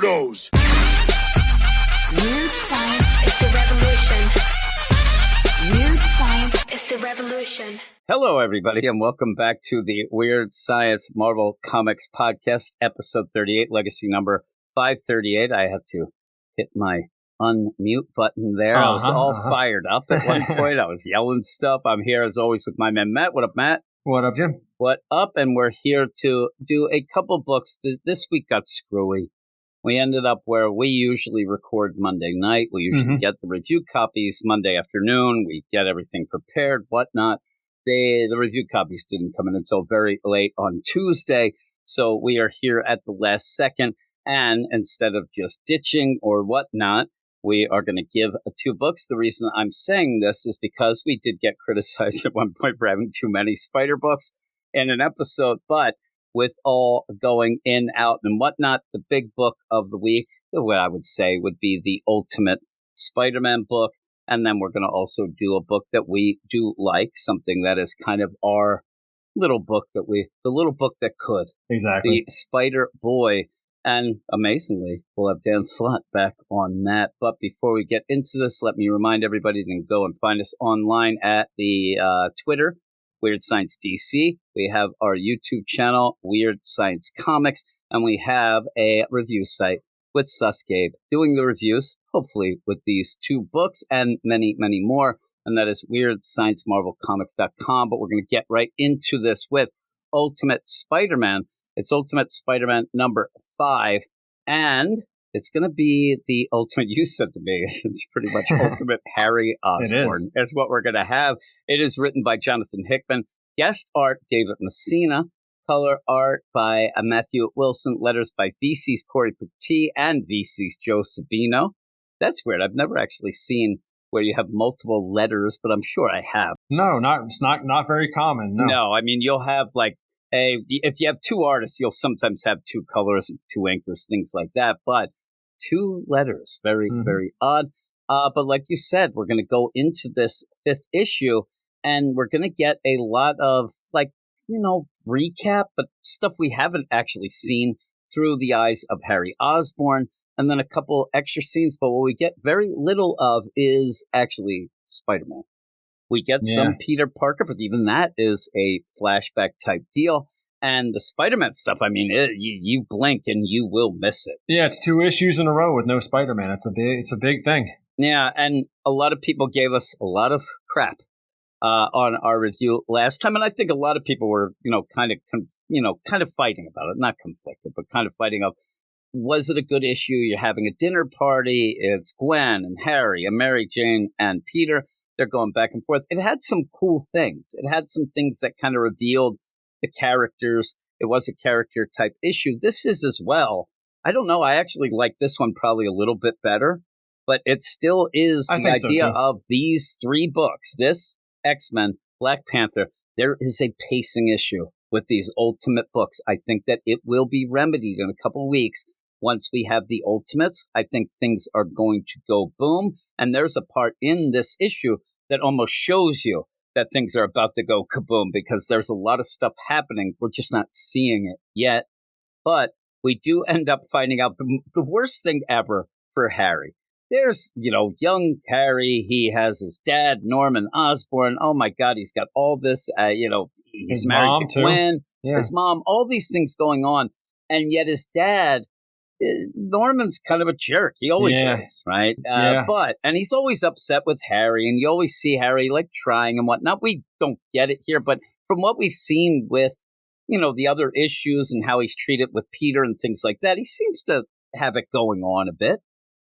weirdos. Weird science is the revolution. Weird science is the revolution. Hello, everybody, and welcome back to the Weird Science Marvel Comics Podcast, episode 38, legacy number 538. I had to hit my unmute button there. I was all fired up at one point. I was yelling stuff. I'm here, as always, with my man, Matt. What up, Matt? What up, Jim? What up? And we're here to do a couple books. This week got screwy. We ended up where we usually record Monday night. We usually get the review copies Monday afternoon. We get everything prepared, whatnot. The review copies didn't come in until very late on Tuesday. So we are here at the last second. And instead of just ditching or whatnot, we are going to give two books. The reason I'm saying this is because we did get criticized at one point for having too many Spider books in an episode. But with all going in, out, and whatnot, the big book of the week, what I would say would be the Ultimate Spider-Man book. And then we're going to also do a book that we do like, something that is kind of our little book the little book that could. Exactly. The Spider Boy. And amazingly, we'll have Dan Slott back on that. But before we get into this, let me remind everybody to go and find us online at the Twitter, Weird Science DC. We have our YouTube channel, Weird Science Comics, and we have a review site with Susgabe doing the reviews, hopefully with these two books and many, many more. And that is WeirdScienceMarvelComics.com. But we're going to get right into this with Ultimate Spider-Man. It's Ultimate Spider-Man number 5. And it's going to be the ultimate, you said to me, it's pretty much Ultimate Harry Osborn. That's what we're going to have. It is written by Jonathan Hickman. Guest art, David Messina. Color art by Matthew Wilson. Letters by VC's Corey Petit and VC's Joe Sabino. That's weird. I've never actually seen where you have multiple letters, but I'm sure I have. No, it's not very common. No, I mean, you'll have like, if you have two artists, you'll sometimes have two colors, two inkers, things like that. But two letters, very, very odd. But like you said, we're going to go into this 5th issue, and we're going to get a lot of, like, recap, but stuff we haven't actually seen through the eyes of Harry Osborn, and then a couple extra scenes. But what we get very little of is actually Spider-Man. We get some Peter Parker, but even that is a flashback type deal. And the Spider-Man stuff, I mean, you blink and you will miss it. Yeah, it's 2 issues in a row with no Spider-Man. It's a big thing. Yeah, and a lot of people gave us a lot of crap on our review last time, and I think a lot of people were, kind of fighting about it, not conflicted, but kind of fighting of, was it a good issue? You're having a dinner party. It's Gwen and Harry and Mary Jane and Peter. They're going back and forth. It had some cool things. It had some things that kind of revealed the characters. It was a character type issue. This is as well. I don't know. I actually like this one probably a little bit better, but it still is the idea of these 3 books. This, X-Men, Black Panther, there is a pacing issue with these Ultimate books. I think that it will be remedied in a couple of weeks. Once we have the Ultimates, I think things are going to go boom. And there's a part in this issue that almost shows you that things are about to go kaboom, because there's a lot of stuff happening. We're just not seeing it yet. But we do end up finding out the worst thing ever for Harry. There's, young Harry. He has his dad, Norman Osborn. Oh, my God, he's got all this, he's married to Gwen, his mom, all these things going on. And yet his dad, Norman's kind of a jerk. He always is, right? And he's always upset with Harry, and you always see Harry like trying and whatnot. We don't get it here, but from what we've seen with, the other issues and how he's treated with Peter and things like that, he seems to have it going on a bit.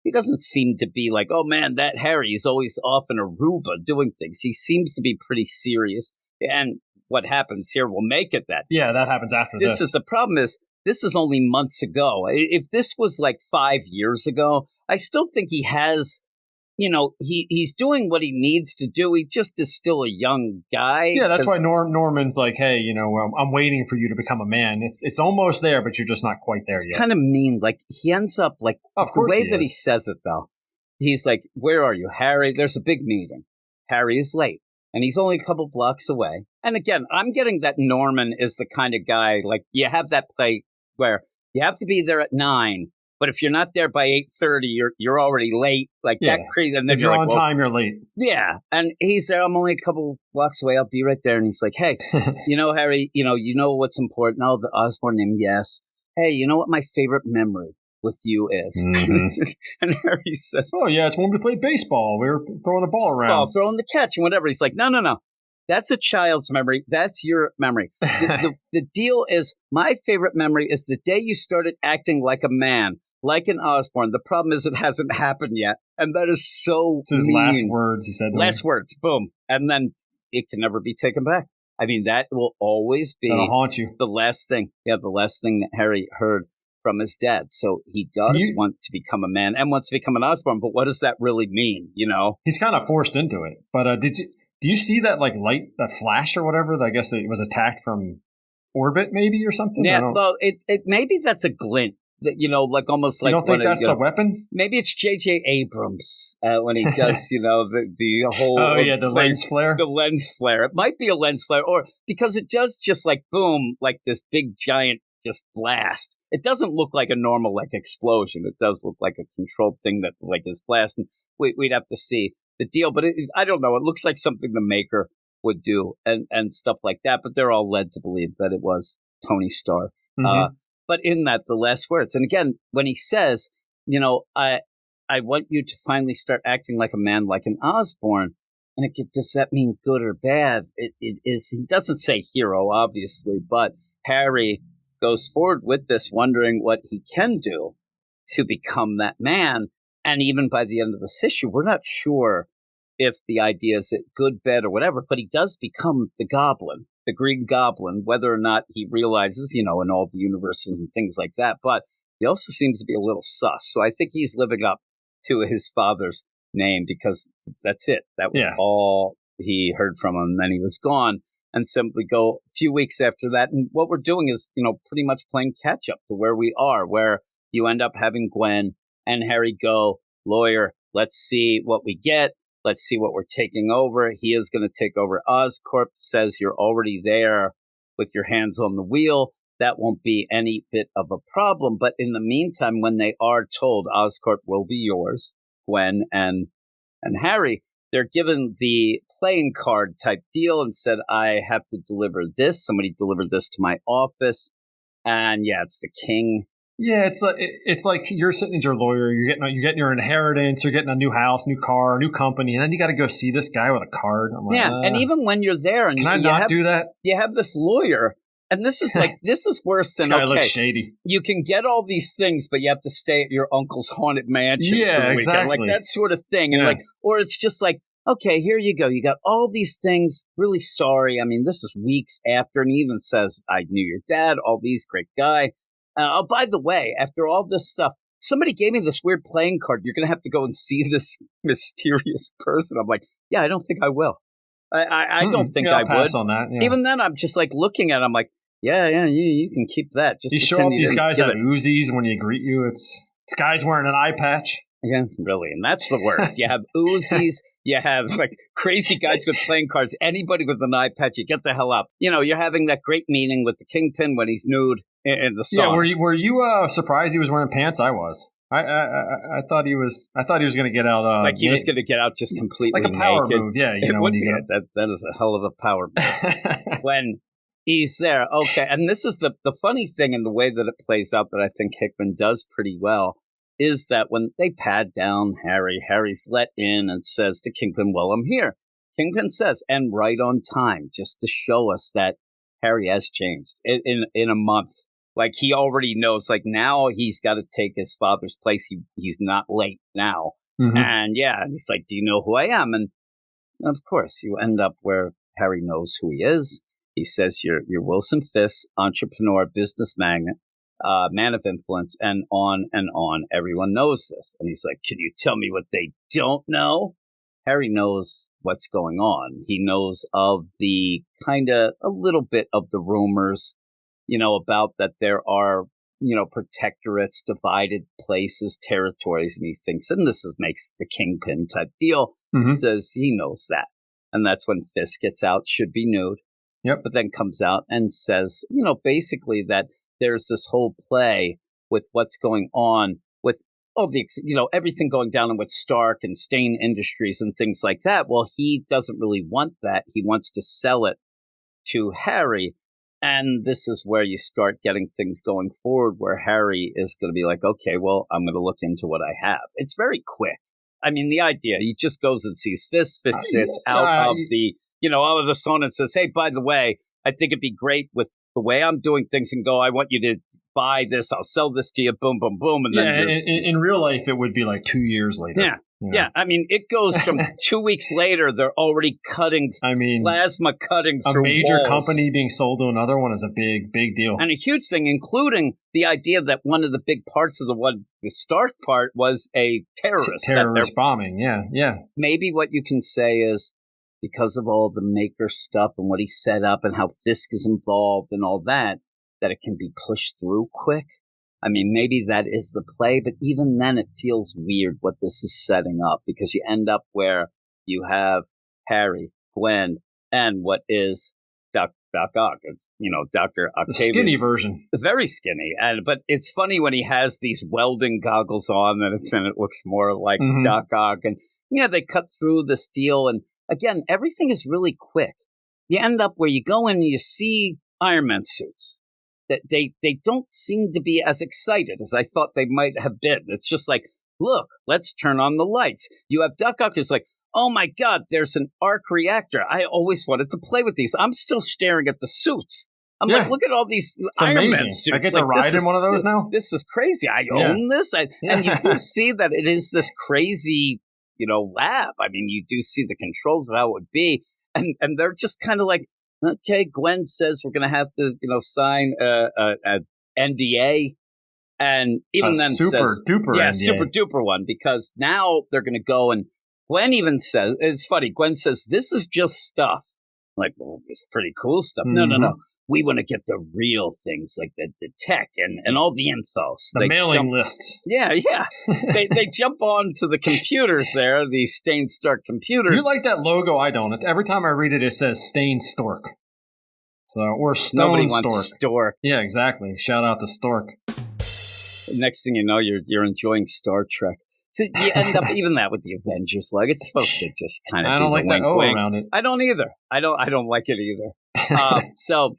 He doesn't seem to be like, oh man, that Harry is always off in Aruba doing things. He seems to be pretty serious. And what happens here will make it that. Yeah, that happens after this. This is the problem is, this is only months ago. If this was like 5 years ago, I still think he has, he's doing what he needs to do. He just is still a young guy. Yeah, that's why Norman's like, hey, I'm waiting for you to become a man. It's almost there, but you're just not quite there yet. It's kind of mean. Like, he ends up like, of course the way that he says it, though, he's like, where are you, Harry? There's a big meeting. Harry is late. And he's only a couple blocks away. And again, I'm getting that Norman is the kind of guy, like, you have that play where you have to be there at 9, But if you're not there by 8:30, you're already late. Like that crazy. And then if you're like, on time, you're late. Yeah. And he's there. I'm only a couple blocks away. I'll be right there. And he's like, hey, Harry, you know what's important. Oh, the Osborne name. Yes. Hey, you know what my favorite memory with you is? Mm-hmm. And Harry says, oh, yeah, it's when we played baseball. We were throwing the ball around. Throwing the catch and whatever. He's like, no. That's a child's memory. That's your memory. The deal is, my favorite memory is the day you started acting like a man, like an Osborne. The problem is it hasn't happened yet. And that is so It's his mean. last words, he said. Last words, boom. And then it can never be taken back. I mean, that will always be That'll haunt you. the last thing. Yeah, the last thing that Harry heard from his dad. So he does want to become a man and wants to become an Osborne. But what does that really mean, He's kind of forced into it. But do you see that light, that flash or whatever? I guess it was attacked from orbit, maybe, or something. Yeah, well, it maybe that's a glint. That, like almost like you don't think that's the weapon? Maybe it's J.J. Abrams when he does, the whole the lens flare. The lens flare. It might be a lens flare, or because it does just like boom, like this big giant just blast. It doesn't look like a normal explosion. It does look like a controlled thing that is blasting. We'd have to see the deal, but I don't know. It looks like something the maker would do and stuff like that. But they're all led to believe that it was Tony Stark. Mm-hmm. But in that, the last words. And again, when he says, I want you to finally start acting like a man, like an Osborne. And does that mean good or bad? It is. He doesn't say hero, obviously, but Harry goes forward with this, wondering what he can do to become that man. And even by the end of this issue, we're not sure if the idea is it good, bad, or whatever, but he does become the Goblin. The Green Goblin, whether or not he realizes, in all the universes and things like that. But he also seems to be a little sus. So I think he's living up to his father's name because that's it. That was all he heard from him. And then he was gone, and simply go a few weeks after that. And what we're doing is, pretty much playing catch up to where we are, where you end up having Gwen and Harry go, lawyer, let's see what we get. Let's see what we're taking over. He is going to take over Oscorp. Says you're already there with your hands on the wheel. That won't be any bit of a problem. But in the meantime, when they are told Oscorp will be yours, Gwen and Harry, they're given the playing card type deal and said, I have to deliver this. Somebody delivered this to my office. And it's the king. Yeah, it's like you're sitting as your lawyer, you're getting your inheritance, you're getting a new house, new car, new company, and then you got to go see this guy with a card. I'm like, and even when you're there, and can I not do that? You have this lawyer, and this is this is worse than this guy looks shady. You can get all these things, but you have to stay at your uncle's haunted mansion. Yeah, for a exactly. Like that sort of thing, and or it's just like, okay, here you go. You got all these things. Really sorry. I mean, this is weeks after, and he even says, I knew your dad. All these, great guy. By the way, after all this stuff, somebody gave me this weird playing card. You're going to have to go and see this mysterious person. I'm like, I don't think I will. I don't think I pass would. on that. Yeah. Even then, I'm just looking at it. I'm like, you can keep that. Just you show up, these guys have Uzis, and when you greet you, it's guys wearing an eye patch. Yeah, really. And that's the worst. You have Uzis, you have crazy guys with playing cards. Anybody with an eye patch, you get the hell up. You're having that great meeting with the Kingpin when he's nude in the song. Yeah, were you surprised he was wearing pants? I was. I thought he was going to get out. He was going to get out just completely like a power naked. move. Yeah, that is a hell of a power move. When he's there, okay. And this is the funny thing in the way that it plays out that I think Hickman does pretty well. Is that when they pad down Harry's let in and says to Kingpin, well, I'm here. Kingpin says, and right on time, just to show us that Harry has changed in a month. He already knows, now he's got to take his father's place. He's not late now. Mm-hmm. And he's like, do you know who I am? And of course, you end up where Harry knows who he is. He says, you're Wilson Fisk, entrepreneur, business magnate. Man of influence, and on and on. Everyone knows this. And he's like, can you tell me what they don't know? Harry knows what's going on. He knows of the a little bit of the rumors, about that there are, protectorates, divided places, territories. And he thinks, and makes the Kingpin type deal. Mm-hmm. Says he knows that. And that's when Fisk gets out, should be nude. Yep. But then comes out and says, basically that there's this whole play with what's going on with all the, everything going down with Stark and Stain Industries and things like that. Well, he doesn't really want that. He wants to sell it to Harry. And this is where you start getting things going forward where Harry is going to be like, okay, well, I'm going to look into what I have. It's very quick. I mean, the idea, he just goes and sees Fisk. Fisk sits out of the, out of the sun and says, hey, by the way, I think it'd be great with the way I'm doing things and go, I want you to buy this. I'll sell this to you. Boom, boom, boom. And then in real life, it would be like 2 years later. Yeah. I mean, it goes from 2 weeks later, they're already cutting, plasma cutting through a major walls. Company being sold to another one is a big, big deal. And a huge thing, including the idea that one of the big parts of the Stark part was a terrorist. Terrorist bombing, yeah. Maybe what you can say is because of all the Maker stuff and what he set up and how Fisk is involved and all that it can be pushed through quick. I mean, maybe that is the play, but even then it feels weird what this is setting up because you end up where you have Harry, Gwen, and what is Doc Ock, Dr. Octavius. The skinny version. Very skinny. But it's funny when he has these welding goggles on and it looks more like Doc Ock. And they cut through the steel. And again, everything is really quick. You end up where you go in and you see Iron Man suits. That they don't seem to be as excited as I thought they might have been. It's just like, look, let's turn on the lights. You have Doc Ock who's like, oh my God, there's an arc reactor. I always wanted to play with these. I'm still staring at the suits. I'm like, look at all these Iron Man suits. I get to ride in one of those now? This is crazy. I own this. And you do see that it is this crazy, lab. I mean, you do see the controls of how it would be. And they're just kind of like, okay, Gwen says we're going to have to, sign a NDA. And even then super duper NDA. Super duper one, because now they're going to go and Gwen even says, it's funny, Gwen says, this is just stuff. Like, well, it's pretty cool stuff. No. We want to get the real things, like the tech and all the info. The mailing lists. Yeah. they jump on to the computers there, the Stain Stark computers. Do you like that logo? I don't. Every time I read it, it says Stain Stork. Or Stone Nobody Stork. Wants Stork. Yeah, exactly. Shout out to Stork. Next thing you know, you're enjoying Star Trek. So you end up even that with the Avengers, like it's supposed to just kind of. I don't like that O around it. I don't either. I don't like it either. So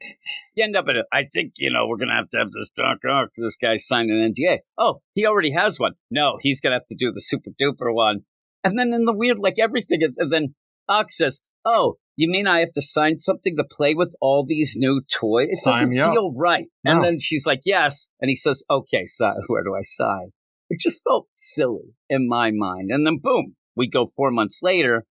you end up at it. I think we're gonna have to have this Doc Ock. This guy signed an NDA. Oh, he already has one. No, he's gonna have to do the super duper one. And then in the weird, like everything is. And then Ock says, "Oh, you mean I have to sign something to play with all these new toys? It doesn't feel right." No. And then she's like, "Yes," and he says, "Okay, so where do I sign?" It just felt silly in my mind. And then, boom, we go 4 months later,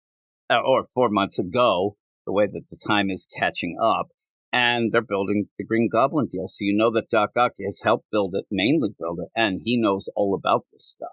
or 4 months ago, the way that the time is catching up, and they're building the Green Goblin deal. So you know that Doc Ock has helped mainly build it, and he knows all about this stuff.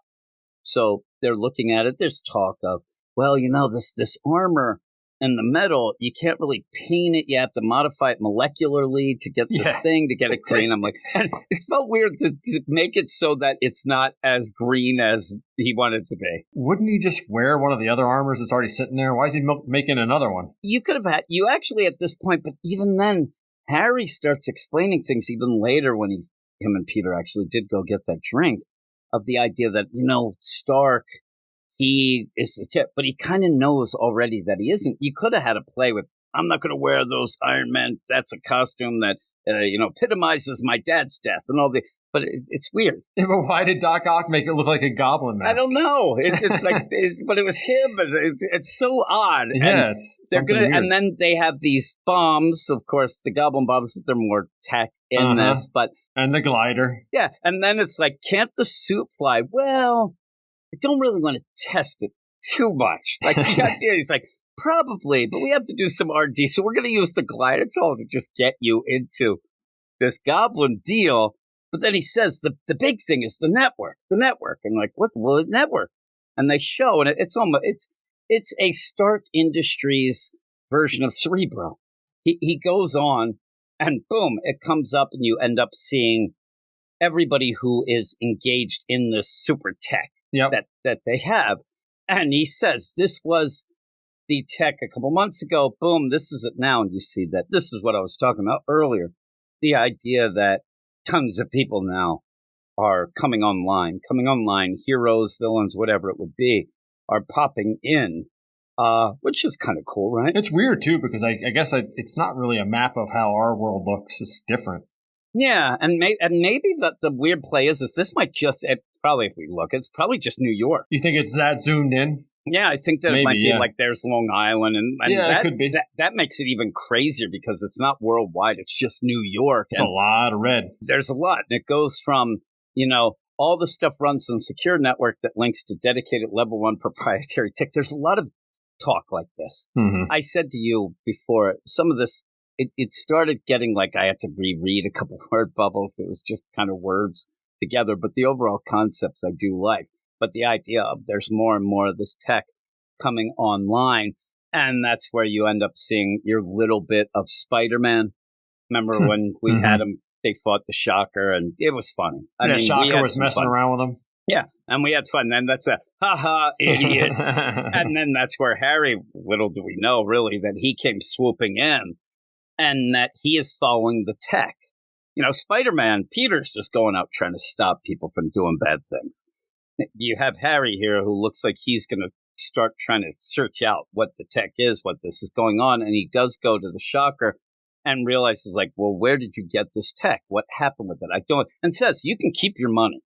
So they're looking at it. There's talk of, well, this armor and the metal, you can't really paint it. You have to modify it molecularly to get this thing, to get it green. I'm like, and it felt weird to make it so that it's not as green as he wanted to be. Wouldn't he just wear one of the other armors that's already sitting there? Why is he making another one? You could have you actually at this point, but even then, Harry starts explaining things even later when him and Peter actually did go get that drink, of the idea that, Stark, he is the tip, but he kind of knows already that he isn't. You could have had a play with, I'm not going to wear those Iron Man. That's a costume that, epitomizes my dad's death and all the, but it's weird. Yeah, but why did Doc Ock make it look like a goblin mask? I don't know. It's like, but it was him, and it's so odd. Yeah, they're weird. And then they have these bombs. Of course, the goblin bombs, they're more tech in this, but. And the glider. Yeah. And then it's like, can't the suit fly? Well, I don't really want to test it too much. Like, the idea is like, probably, but we have to do some R&D. So we're going to use the glider. It's all to just get you into this goblin deal. But then he says the big thing is the network. And like, what will it network? And they show, and it's a Stark Industries version of Cerebro. He goes on, and boom, it comes up, and you end up seeing everybody who is engaged in this super tech. That they have. And he says, this was the tech a couple months ago. Boom, this is it now. And you see that this is what I was talking about earlier. The idea that tons of people now are coming online. Heroes, villains, whatever it would be, are popping in, which is kind of cool, right? It's weird, too, because I guess it's not really a map of how our world looks. It's different. Yeah, and maybe the weird play is this might just, probably if we look, it's probably just New York. You think it's that zoomed in? Yeah, I think that it might be like there's Long Island, and it could be. That makes it even crazier because it's not worldwide; it's just New York. It's a lot of red. There's a lot, and it goes from all the stuff runs on secure network that links to dedicated level 1 proprietary tech. There's a lot of talk like this. Mm-hmm. I said to you before, some of this it started getting like I had to reread a couple word bubbles. It was just kind of words together, but the overall concepts I do like. But the idea of there's more and more of this tech coming online, and that's where you end up seeing your little bit of Spider-Man. Remember when we had him, they fought the Shocker, and it was funny. I mean, Shocker was messing around with him. Yeah, and we had fun. Then that's a ha-ha, idiot. And then that's where Harry, little do we know, really, that he came swooping in, and that he is following the tech. Spider-Man, Peter's just going out trying to stop people from doing bad things. You have Harry here who looks like he's going to start trying to search out what the tech is, what this is going on. And he does go to the Shocker and realizes like, well, where did you get this tech? What happened with it? I don't, and says, you can keep your money.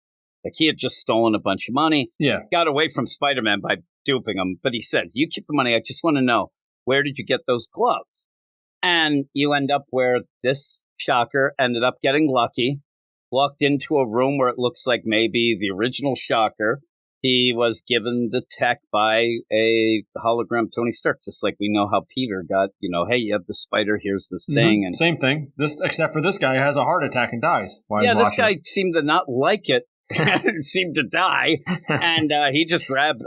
Like he had just stolen a bunch of money. Yeah. Got away from Spider-Man by duping him. But he says, you keep the money. I just want to know, where did you get those gloves? And you end up where this Shocker ended up getting lucky. Walked into a room where it looks like maybe the original Shocker. He was given the tech by a hologram Tony Stark, just like we know how Peter got, hey, you have the spider, here's this thing. And same thing, except for this guy has a heart attack and dies. This guy seemed to not like it, seemed to die, and he just grabbed,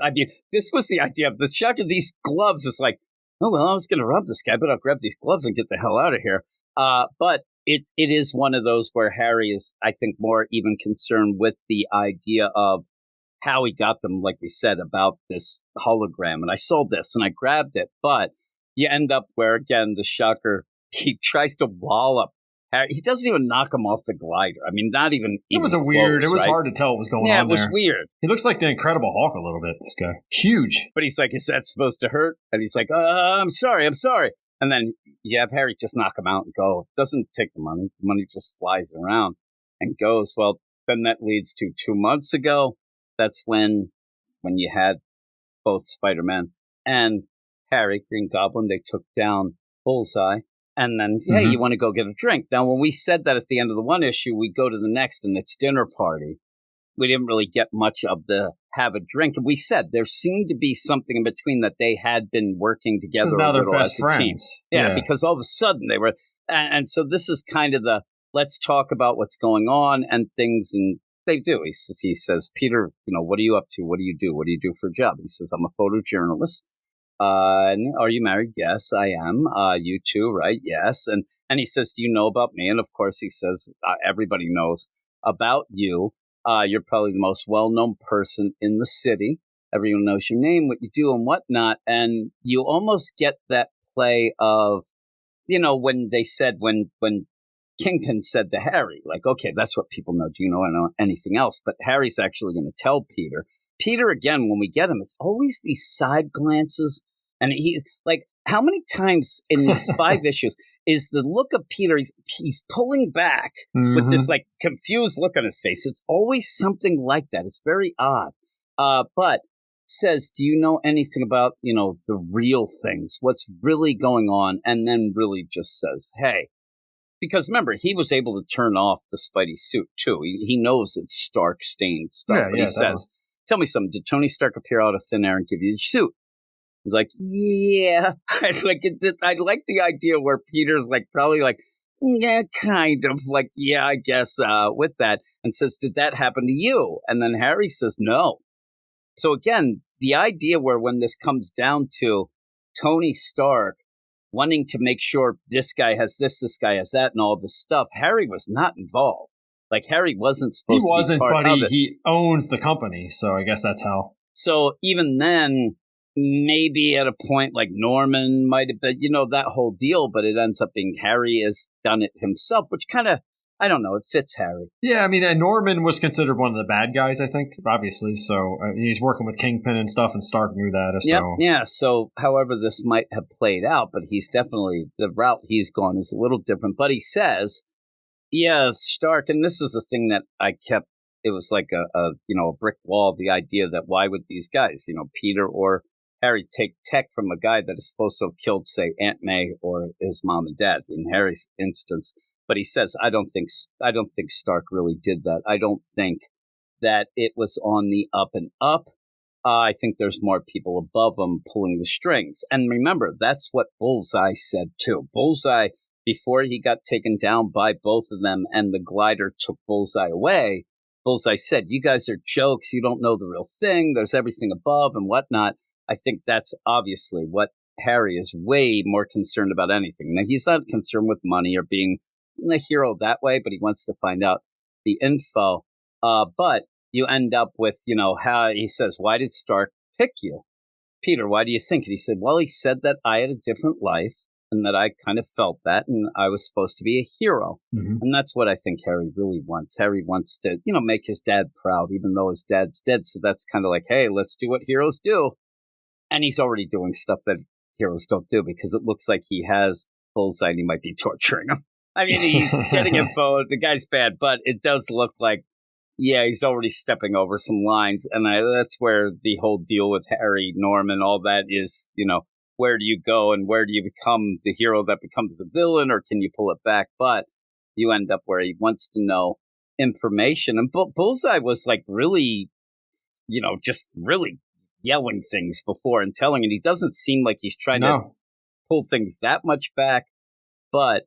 this was the idea of the Shocker, these gloves. It's like, oh, well, I was going to rob this guy, but I'll grab these gloves and get the hell out of here. But it is one of those where Harry is, I think, more even concerned with the idea of how he got them, like we said, about this hologram. And I saw this and I grabbed it, but you end up where, again, the Shocker, he tries to wallop Harry. He doesn't even knock him off the glider. I mean, not even. It was weird. It was hard to tell what was going on there. Yeah, it was weird. He looks like the Incredible Hulk a little bit, this guy. Huge. But he's like, is that supposed to hurt? And he's like, I'm sorry. And then you have Harry just knock him out and go. Doesn't take the money. The money just flies around and goes. Well, then that leads to 2 months ago. That's when you had both Spider-Man and Harry, Green Goblin, they took down Bullseye. And then, hey, you want to go get a drink. Now, when we said that at the end of the one issue, we go to the next and it's dinner party. We didn't really get much of the have a drink. And we said there seemed to be something in between that they had been working together. Because now they're best as a team. friends. Yeah, because all of a sudden they were. And so this is kind of the let's talk about what's going on and things. And they do. He says, Peter, what are you up to? What do you do? What do you do for a job? He says, I'm a photojournalist. And are you married? Yes, I am. You too, right? Yes. And he says, do you know about me? And of course he says, everybody knows about you. You're probably the most well-known person in the city. Everyone knows your name, what you do and whatnot. And you almost get that play of, when they said, when Kingpin said to Harry, like, okay, that's what people know. Do you know anything else? But Harry's actually going to tell Peter. Peter, again, when we get him, it's always these side glances. And he, like, how many times in these 5 issues is the look of Peter, he's pulling back with this, like, confused look on his face. It's always something like that. It's very odd. But says, do you know anything about, the real things? What's really going on? And then really just says, hey. Because remember, he was able to turn off the Spidey suit, too. He knows it's Stark-stained stuff. Yeah, but he says, tell me something. Did Tony Stark appear out of thin air and give you the suit? He's like, yeah. I like the idea where Peter's like, probably like, yeah, kind of. Like, yeah, I guess with that. And says, did that happen to you? And then Harry says, no. So again, the idea where when this comes down to Tony Stark wanting to make sure this guy has this guy has that, and all this stuff, Harry was not involved. Like, Harry wasn't supposed to be part of it. He wasn't, but he owns the company, so I guess that's how. So even then, maybe at a point like Norman might have been, that whole deal, but it ends up being Harry has done it himself, which kind of I don't know. It fits Harry. Yeah, I mean, Norman was considered one of the bad guys, I think, obviously. So he's working with Kingpin and stuff, and Stark knew that. So. Yeah. So, however this might have played out, but he's definitely, the route he's gone is a little different. But he says, yeah, Stark, and this is the thing that I kept, it was like a brick wall, the idea that why would these guys, Peter or Harry take tech from a guy that is supposed to have killed, say, Aunt May or his mom and dad in Harry's instance. But he says, I don't think Stark really did that. I don't think that it was on the up and up. I think there's more people above him pulling the strings. And remember, that's what Bullseye said too. Bullseye, before he got taken down by both of them and the glider took Bullseye away, Bullseye said, you guys are jokes. You don't know the real thing. There's everything above and whatnot. I think that's obviously what Harry is way more concerned about anything. Now, he's not concerned with money or being a hero that way, but he wants to find out the info. But you end up with, how he says, why did Stark pick you? Peter, why do you think it? He said, well, he said that I had a different life and that I kind of felt that and I was supposed to be a hero. Mm-hmm. And that's what I think Harry really wants. Harry wants to, make his dad proud, even though his dad's dead. So that's kind of like, hey, let's do what heroes do. And he's already doing stuff that heroes don't do because it looks like he has Bullseye and he might be torturing him. I mean, he's getting info. The guy's bad, but it does look like, yeah, he's already stepping over some lines. And that's where the whole deal with Harry, Norman, all that is, where do you go and where do you become the hero that becomes the villain, or can you pull it back? But you end up where he wants to know information. And Bullseye was like really, just really yelling things before and telling, and he doesn't seem like he's trying to pull things that much back. But,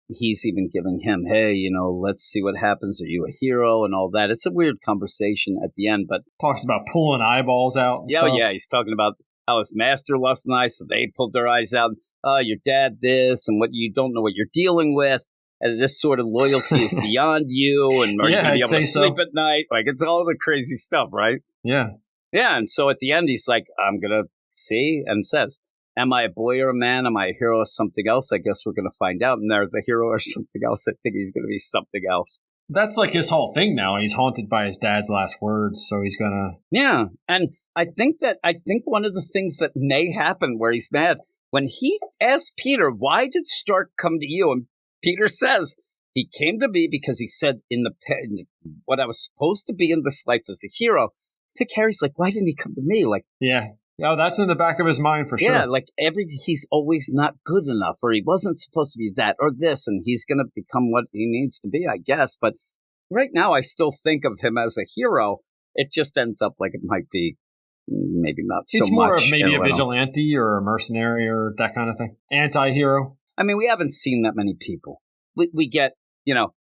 he's even giving him, hey, let's see what happens. Are you a hero and all that? It's a weird conversation at the end, but talks about pulling eyeballs out. And stuff. Yeah. He's talking about how his master lost an eye, so they pulled their eyes out. Your dad this, and what you don't know what you're dealing with. And this sort of loyalty is beyond you, and are you going to be able to sleep at night? Like, it's all the crazy stuff, right? Yeah. Yeah, and so at the end, he's like, I'm going to see, and says, am I a boy or a man? Am I a hero or something else? I guess we're going to find out. And there's a hero or something else. I think he's going to be something else. That's like his whole thing now. He's haunted by his dad's last words, so he's going to... Yeah, and I think one of the things that may happen where he's mad, when he asked Peter, why did Stark come to you? And Peter says, he came to me because he said in what I was supposed to be in this life as a hero. I think Harry's like, why didn't he come to me? Like, yeah. Oh, that's in the back of his mind for sure. Yeah, like he's always not good enough, or he wasn't supposed to be that or this, and he's going to become what he needs to be, I guess. But right now, I still think of him as a hero. It just ends up like it might be maybe not so much. It's more of maybe a vigilante or a mercenary or that kind of thing. Anti-hero. I mean, we haven't seen that many people. We get,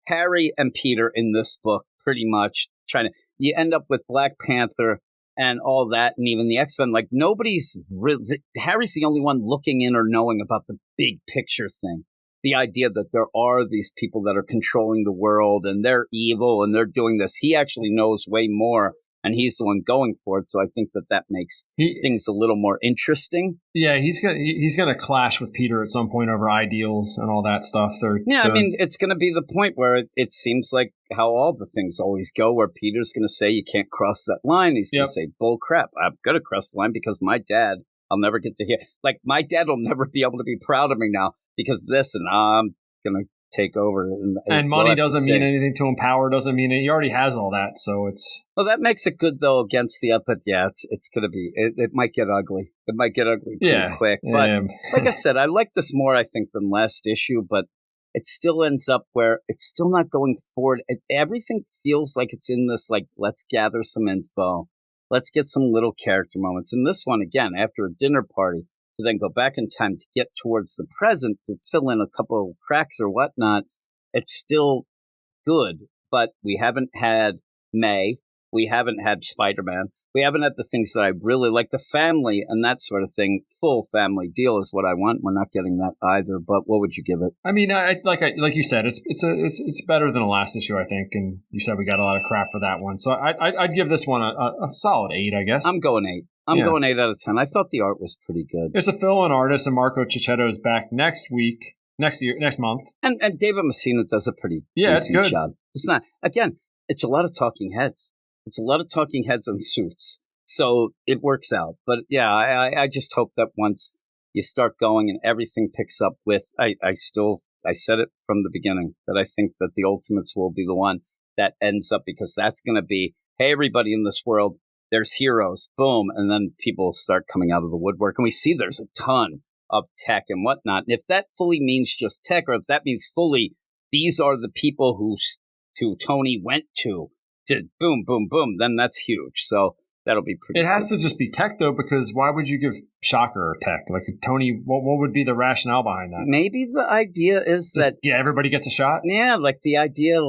Harry and Peter in this book pretty much trying to... You end up with Black Panther and all that, and even the X-Men. Like, Harry's the only one looking in or knowing about the big picture thing. The idea that there are these people that are controlling the world, and they're evil, and they're doing this. He actually knows way more, and he's the one going for it. So I think that makes things a little more interesting. Yeah, he's gonna clash with Peter at some point over ideals and all that stuff. I mean, it's going to be the point where it seems like how all the things always go, where Peter's going to say, you can't cross that line. He's going to say, bull crap, I'm going to cross the line because my dad, I'll never get to hear. Like, my dad will never be able to be proud of me now because this, and I'm going to take over. And money doesn't mean anything to him. Power doesn't mean it. He already has all that, so it's... Well, that makes it good, though, against the up. But yeah, it's going to be... It might get ugly. It might get ugly pretty quick. But like I said, I like this more, I think, than last issue, but it still ends up where it's still not going forward. Everything feels like it's in this, like, let's gather some info. Let's get some little character moments. And this one, again, after a dinner party, to then go back in time to get towards the present to fill in a couple of cracks or whatnot, it's still good. But we haven't had May. We haven't had Spider-Man. We haven't had the things that I really like, the family and that sort of thing. Full family deal is what I want. We're not getting that either. But what would you give it? I mean, like you said, it's better than the last issue, I think. And you said we got a lot of crap for that one, so I'd give this one a solid 8, I guess. I'm going 8. I'm going 8 out of 10. I thought the art was pretty good. It's a fill-in artist, and Marco Cicchetto is back next week. next month. And David Messina does a pretty it's decent good. job. It's not, again, it's a lot of talking heads. It's a lot of talking heads on suits. So it works out. But yeah, I just hope that once you start going and everything picks up with, I said it from the beginning that I think that the Ultimates will be the one that ends up, because that's going to be, hey, everybody in this world, there's heroes, boom. And then people start coming out of the woodwork. And we see there's a ton of tech and whatnot. And if that fully means just tech, or if that means fully, these are the people who Tony went to boom, boom, boom, then that's huge. So that'll be pretty. It has to just be tech, though, because why would you give Shocker tech? Like, Tony, what would be the rationale behind that? Maybe the idea is just, that everybody gets a shot. Yeah, like the idea,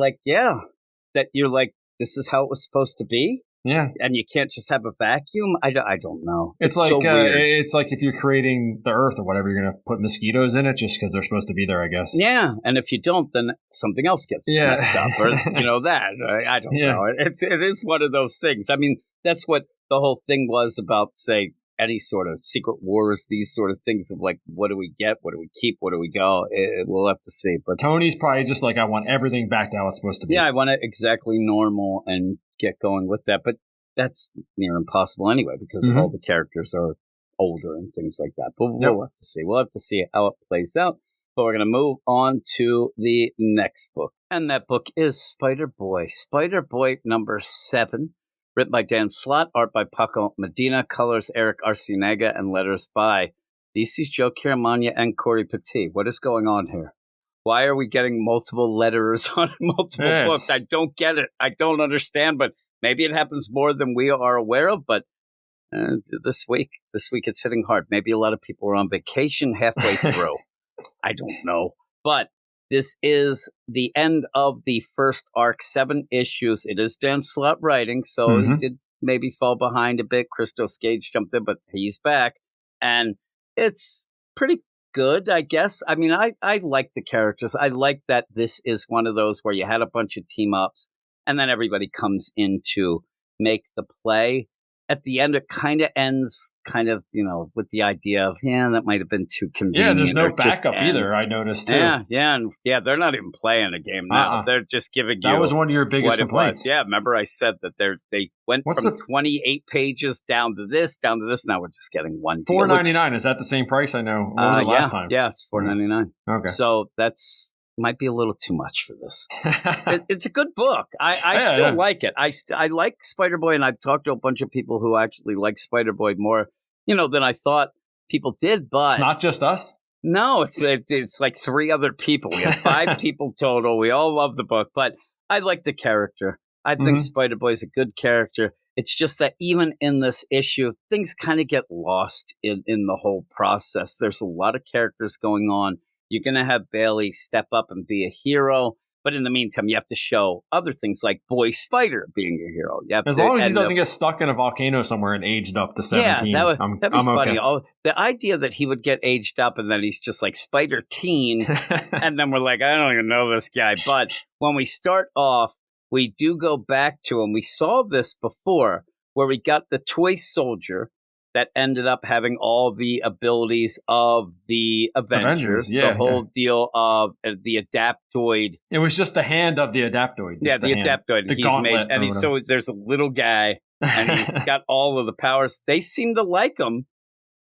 that you're like, this is how it was supposed to be. Yeah, and you can't just have a vacuum. I don't know. It's like so weird. It's like if you're creating the Earth or whatever, you're going to put mosquitoes in it just because they're supposed to be there, I guess. Yeah, and if you don't, then something else gets messed up, or that. I don't know. It is one of those things. I mean, that's what the whole thing was about. Say any sort of Secret Wars, these sort of things of like, what do we get? What do we keep? What do we go? We'll have to see. But Tony's probably just like, I want everything back to how it's supposed to be. Yeah, I want it exactly normal and get going with that. But that's near impossible anyway, because all the characters are older and things like that. But we'll have to see. We'll have to see how it plays out. But we're going to move on to the next book. And that book is Spider-Boy. Spider-Boy number 7. Written by Dan Slott, art by Paco Medina, colors Eric Arciniega, and letters by DC's Joe Caramagna and Corey Petit. What is going on here? Why are we getting multiple letters on multiple books? I don't get it. I don't understand, but maybe it happens more than we are aware of. But this week it's hitting hard. Maybe a lot of people are on vacation halfway through. I don't know. But this is the end of the first arc, 7 issues. It is Dan Slott writing, so he did maybe fall behind a bit. Christos Gage jumped in, but he's back. And it's pretty good, I guess. I mean, I like the characters. I like that this is one of those where you had a bunch of team-ups, and then everybody comes in to make the play. At the end, it kind of ends with the idea of, that might have been too convenient. Yeah, there's no backup either, I noticed, too. And they're not even playing a game now. They're just giving you that was one of your biggest complaints. Yeah, remember I said that they went from 28 pages down to this. Now we're just getting one. $4.99, is that the same price? I know. What was it last time? Yeah, it's $4.99. Okay. So that's might be a little too much for this. It's a good book. I still like it. I like Spider-Boy, and I've talked to a bunch of people who actually like Spider-Boy more, than I thought people did. But it's not just us. No, it's like 3 other people. We have 5 people total. We all love the book, but I like the character. I think Spider-Boy is a good character. It's just that even in this issue, things kind of get lost in the whole process. There's a lot of characters going on. You're going to have Bailey step up and be a hero. But in the meantime, you have to show other things like Boy Spider being a hero. As long as he doesn't get stuck in a volcano somewhere and aged up to 17. Yeah, that'd be funny. Okay. The idea that he would get aged up and then he's just like Spider-Teen. And then we're like, I don't even know this guy. But when we start off, we do go back to him. We saw this before where we got the toy soldier that ended up having all the abilities of the Avengers. The whole deal of the Adaptoid. It was just the hand of the Adaptoid. The Adaptoid. He's made, and so there's a little guy, and he's got all of the powers. They seem to like him.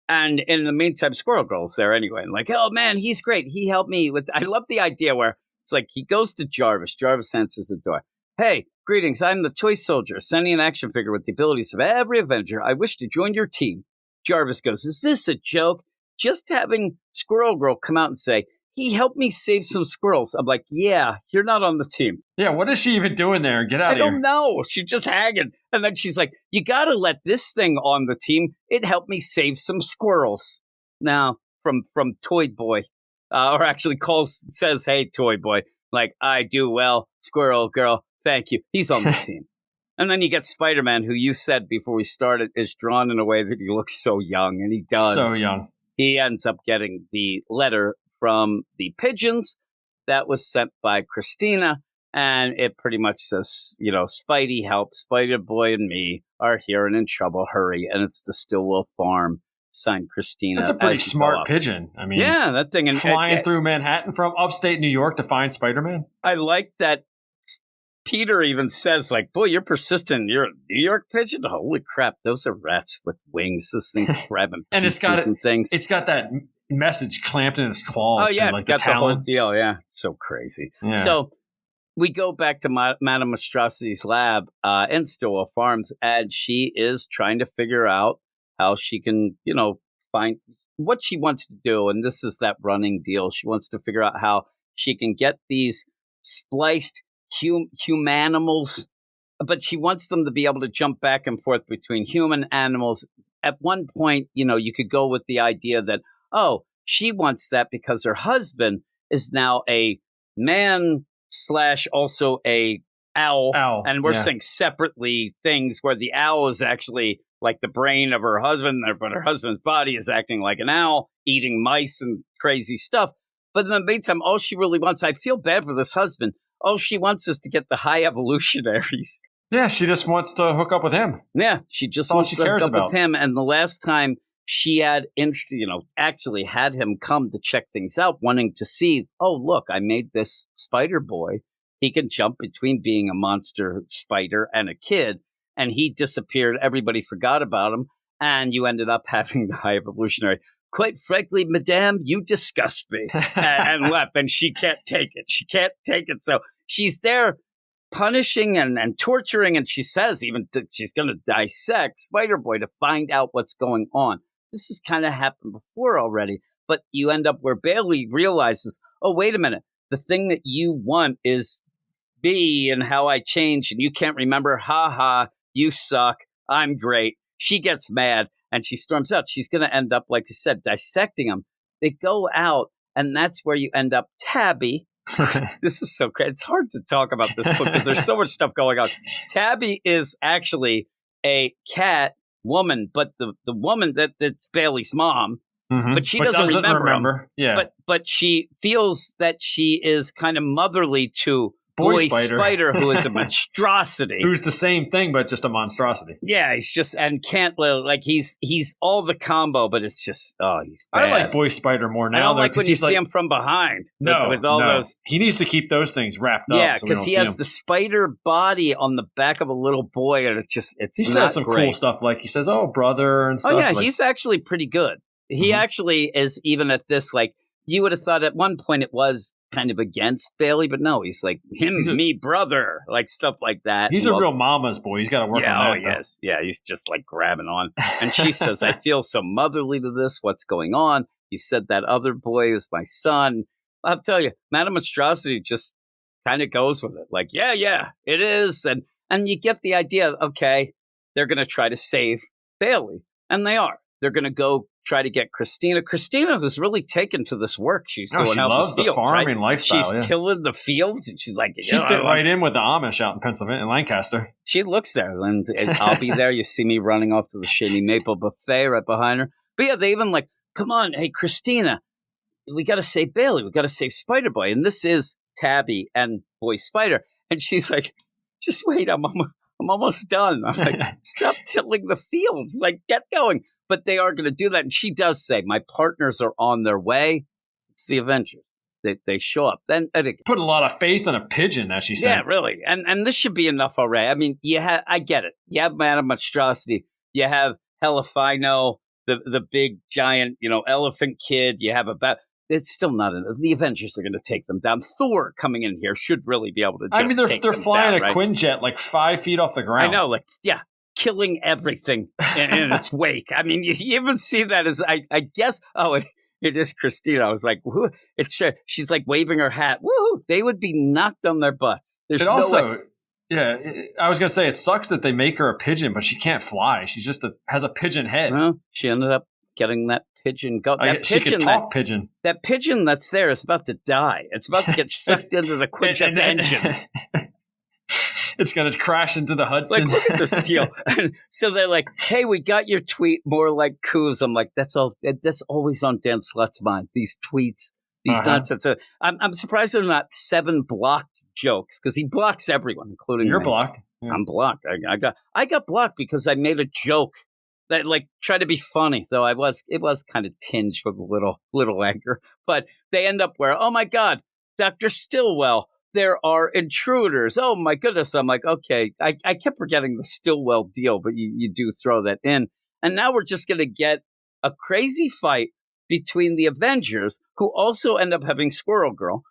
And in the meantime, Squirrel Girl's there anyway. And like, oh man, he's great. He helped me with. I love the idea where it's like he goes to Jarvis. Jarvis answers the door. Hey, greetings. I'm the toy soldier, sending an action figure with the abilities of every Avenger. I wish to join your team. Jarvis goes, is this a joke? Just having Squirrel Girl come out and say, he helped me save some squirrels. I'm like, yeah, you're not on the team. Yeah, what is she even doing there? Get out of here. I don't know. She's just hanging. And then she's like, you got to let this thing on the team. It helped me save some squirrels. Now, from Toy Boy, or actually says, hey, Toy Boy, like, I do well, Squirrel Girl. Thank you. He's on the team. And then you get Spider-Man, who you said before we started is drawn in a way that he looks so young, and he does. So young. He ends up getting the letter from the Pigeons that was sent by Christina, and it pretty much says, Spidey help, Spider-Boy and me are here and in trouble, hurry, and it's the Stillwell Farm. sign Christina. That's a pretty as you go smart up. pigeon. I mean, Yeah, that thing. And flying through Manhattan from upstate New York to find Spider-Man. I like that Peter even says, like, boy, you're persistent. You're a New York pigeon? Holy crap, those are rats with wings. This thing's grabbing And pizzas and things. It's got that message clamped in its claws. Oh, yeah, too, it's like got the whole talon. deal. Yeah, so crazy. Yeah. So we go back to Madame Monstrosity's lab in Stillwell Farms, and she is trying to figure out how she can, find what she wants to do. And this is that running deal. She wants to figure out how she can get these spliced humanimals, but she wants them to be able to jump back and forth between human animals. At one point, you could go with the idea that, she wants that because her husband is now a man / also a owl. And we're saying separately things where the owl is actually like the brain of her husband, but her husband's body is acting like an owl, eating mice and crazy stuff. But in the meantime, all she really wants, I feel bad for this husband. All she wants is to get the high evolutionaries. Yeah, she just wants to hook up with him. Yeah, she just wants to hook up with him. And the last time she had, actually had him come to check things out, wanting to see, look, I made this spider boy. He can jump between being a monster spider and a kid. And he disappeared. Everybody forgot about him. And you ended up having the high evolutionary. Quite frankly, madame, you disgust me. And left. And she can't take it. She can't take it. So she's there punishing and torturing. And she says even she's going to dissect Spider-Boy to find out what's going on. This has kind of happened before already. But you end up where Bailey realizes, wait a minute. The thing that you want is me and how I change. And you can't remember. Ha ha. You suck. I'm great. She gets mad and she storms out. She's going to end up, like you said, dissecting him. They go out, and that's where you end up. Tabby. This is so crazy. It's hard to talk about this book because there's so much stuff going on. Tabby is actually a cat woman, but the woman that's Bailey's mom. Mm-hmm. But she doesn't remember. Yeah. But she feels that she is kind of motherly to Boy Spider, who is a monstrosity. Who's the same thing, but just a monstrosity. Yeah, he's just, and can't, like, he's all the combo, but it's just, he's bad. I like Boy Spider more now. I don't like when you see him from behind. With all those. He needs to keep those things wrapped up. Yeah, because he has the spider body on the back of a little boy, and he says some cool stuff, like he says, brother, and stuff. Oh, yeah, he's actually pretty good. He actually is, even at this, like, you would have thought at one point it was kind of against Bailey, but no, he's like me, brother, like stuff like that. He's a real mama's boy. He's got to work on that. Yes. Yeah, he's just like grabbing on. And she says, I feel so motherly to this. What's going on? You said that other boy is my son. I'll tell you, Madame Monstrosity just kind of goes with it. Like, yeah, it is. And you get the idea, okay, they're going to try to save Bailey. And they are. They're going to go try to get Christina. Christina, who's really taken to this work she's doing. She loves the farming lifestyle. She's tilling the fields, and she's like, she fit right in with the Amish out in Pennsylvania, in Lancaster. She looks there, and I'll be there. You see me running off to the Shady Maple Buffet right behind her. But yeah, they even like, come on, hey, Christina, we got to save Bailey. We got to save Spider Boy. And this is Tabby and Boy Spider. And she's like, just wait, I'm almost done. I'm like, stop tilling the fields. Like, get going. But they are going to do that. And she does say, my partners are on their way. It's the Avengers. They show up. Then put a lot of faith in a pigeon, as she said. Yeah, really. And this should be enough already. I mean, I get it. You have Madame Monstrosity. You have Helifino, the big giant, elephant kid. You have it's still not enough. The Avengers are going to take them down. Thor coming in here should really be able to they're flying down, a Quinjet like 5 feet off the ground. I know, killing everything in its wake. I mean, you even see that as, I guess, it is Christina. I was like, woo, she's like waving her hat. Woo! They would be knocked on their butts. There's no way. Yeah, I was going to say, it sucks that they make her a pigeon, but she can't fly. She just has a pigeon head. Well, she ended up getting that pigeon go. She could talk pigeon. That pigeon that's there is about to die. It's about to get sucked into the Quinjet engines. It's going to crash into the Hudson. Like, look at this deal. And so they're like, hey, we got your tweet, more like coups. I'm like, that's always on Dan Slut's mind. These tweets, these nonsense. So I'm surprised they're not 7 blocked jokes, because he blocks everyone, including You're me. blocked. Yeah. I'm blocked. I got blocked because I made a joke That, like, try to be funny, though it was kind of tinged with a little anger. But they end up where, oh my God, Dr. Stillwell, there are intruders. Oh my goodness. I'm like, okay, I kept forgetting the Stillwell deal, but you do throw that in. And now we're just going to get a crazy fight between the Avengers, who also end up having Squirrel Girl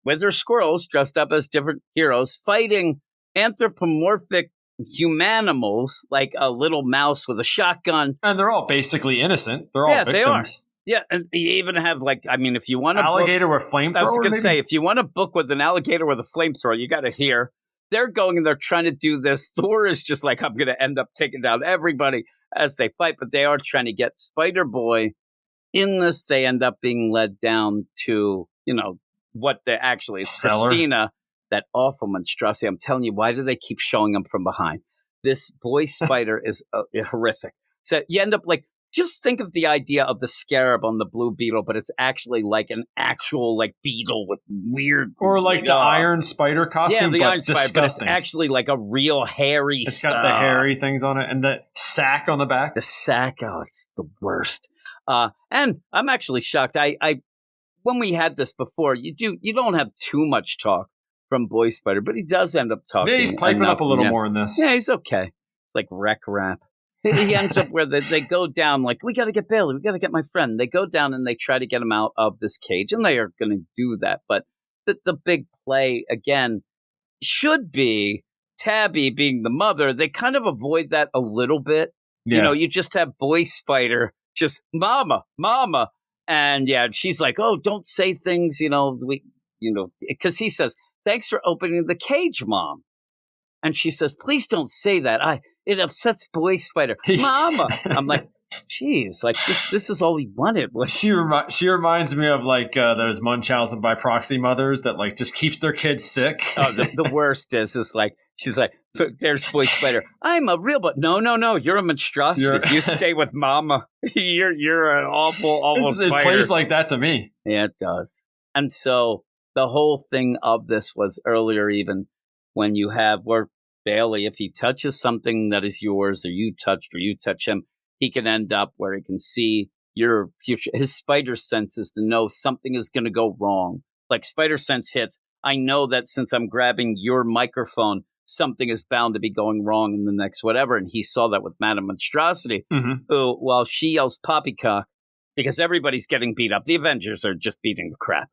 with her squirrels dressed up as different heroes, fighting anthropomorphic humanimals, like a little mouse with a shotgun. And they're all basically innocent. They're all victims. They are. Yeah, and you even have, like, I mean, if you want to alligator with flamethrower. I was going to say, if you want a book with an alligator with a flamethrower, you got to hear. They're going and they're trying to do this. Thor is just like, I'm going to end up taking down everybody as they fight, but they are trying to get Spider-Boy. In this, they end up being led down to, what they actually is. Christina, that awful monstrosity. I'm telling you, why do they keep showing them from behind? This boy spider is horrific. So you end up like, just think of the idea of the scarab on the Blue Beetle, but it's actually like an actual like beetle with weird, or like the Iron Spider costume. Yeah, the Iron Spider, but it's actually like a real hairy. It's got the hairy things on it and the sack on the back. The sack, it's the worst. And I'm actually shocked. I when we had this before, you don't have too much talk from Boy Spider, but he does end up talking. Yeah, he's piping up a little more in this. Yeah, he's okay. It's like wreck rap. He ends up where they go down, like, we got to get Bailey, we got to get my friend. They go down and they try to get him out of this cage, and they are going to do that. But the big play, again, should be Tabby being the mother. They kind of avoid that a little bit. Yeah. You just have Boy Spider, just, mama. And, yeah, she's like, oh, don't say things, because he says, thanks for opening the cage, Mom. And she says, please don't say that. It upsets Boy Spider. Mama. I'm like, geez, like this is all he wanted. She reminds me of like those Munchausen by proxy mothers that like just keeps their kids sick. Oh, the worst is like, she's like, there's Boy Spider. I'm a real, but no, you're a monstrosity. You stay with Mama. You're an awful spider. It plays like that to me. Yeah, it does. And so the whole thing of this was earlier, even when you have where Bailey, if he touches something that is yours, or you touch him, he can end up where he can see your future. His spider sense is to know something is going to go wrong. Like spider sense hits. I know that since I'm grabbing your microphone, something is bound to be going wrong in the next whatever. And he saw that with Madame Monstrosity, who, while she yells poppycock, because everybody's getting beat up, the Avengers are just beating the crap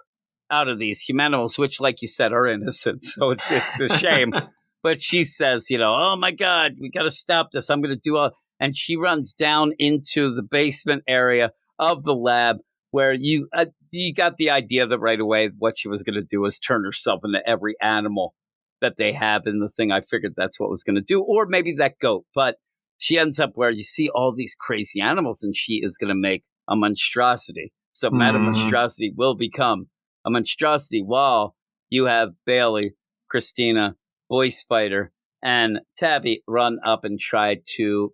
out of these humanimals, which, like you said, are innocent. So it's a shame. But she says, oh, my God, we got to stop this. I'm going to do all. And she runs down into the basement area of the lab where you got the idea that right away what she was going to do is turn herself into every animal that they have in the thing. I figured that's what was going to do. Or maybe that goat. But she ends up where you see all these crazy animals, and she is going to make a monstrosity. So Madame Monstrosity will become a monstrosity while you have Bailey, Christina, Boy Spider, and Tabby run up and try to,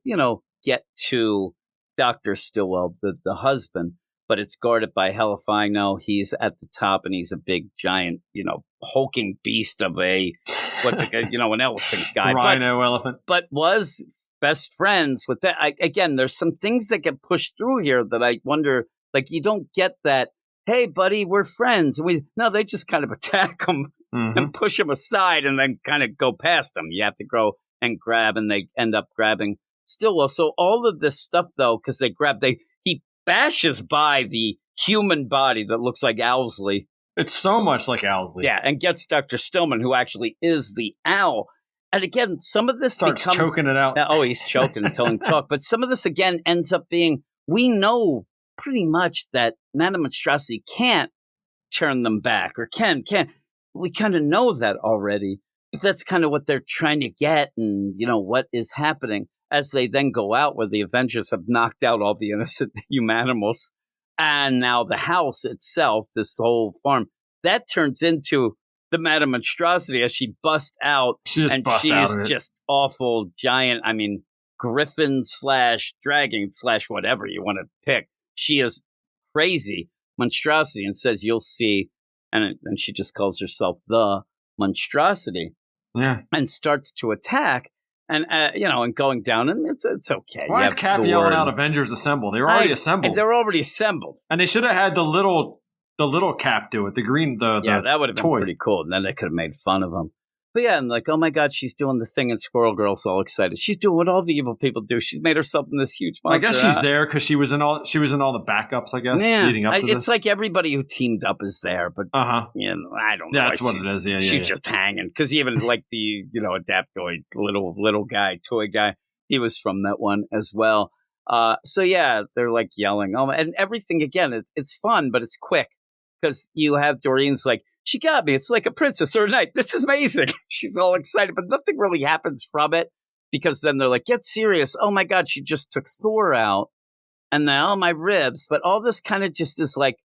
get to Dr. Stillwell, the husband, but it's guarded by Hellverine. He's at the top, and he's a big, giant, hulking beast of an elephant guy. Rhino elephant. But was best friends with that. Again, there's some things that get pushed through here that I wonder, like, you don't get that, hey, buddy, we're friends. No, they just kind of attack him and push him aside and then kind of go past him. You have to go and grab, and they end up grabbing Stillwell. So all of this stuff, though, because he bashes by the human body that looks like Owlsley. It's so much like Owlsley. Yeah, and gets Dr. Stillman, who actually is the owl. And again, some of this starts choking it out. Oh, he's choking until he talks. But some of this, again, ends up being, we know pretty much that Madame Monstrosity can't turn them back, or can. We kind of know that already. But that's kind of what they're trying to get, and, what is happening as they then go out where the Avengers have knocked out all the innocent humanimals. And now the house itself, this whole farm, that turns into the Madame Monstrosity as she busts out. She is just awful, giant, griffin / dragon / whatever you want to pick. She is crazy monstrosity and says, you'll see. And she just calls herself the monstrosity. Yeah. And starts to attack. And and going down, and it's okay. Why is Cap yelling out Avengers Assemble? They were already assembled. They're already assembled. And they should have had the little Cap do it. The green, that would have been pretty cool. And then they could have made fun of him. But yeah, and like, oh my God, she's doing the thing, and Squirrel Girl's all excited. She's doing what all the evil people do. She's made herself in this huge monster. I guess she's there because she was in all the backups. I guess leading up to this. It's like everybody who teamed up is there, but I don't know. Yeah, that's what it is. Yeah, she's just hanging because even like the Adaptoid little guy, toy guy, he was from that one as well. So yeah, they're like yelling, and everything again. It's fun, but it's quick because you have Doreen's like, she got me. It's like a princess or a knight. This is amazing. She's all excited, but nothing really happens from it because then they're like, get serious. Oh my God, she just took Thor out and now my ribs. But all this kind of just is like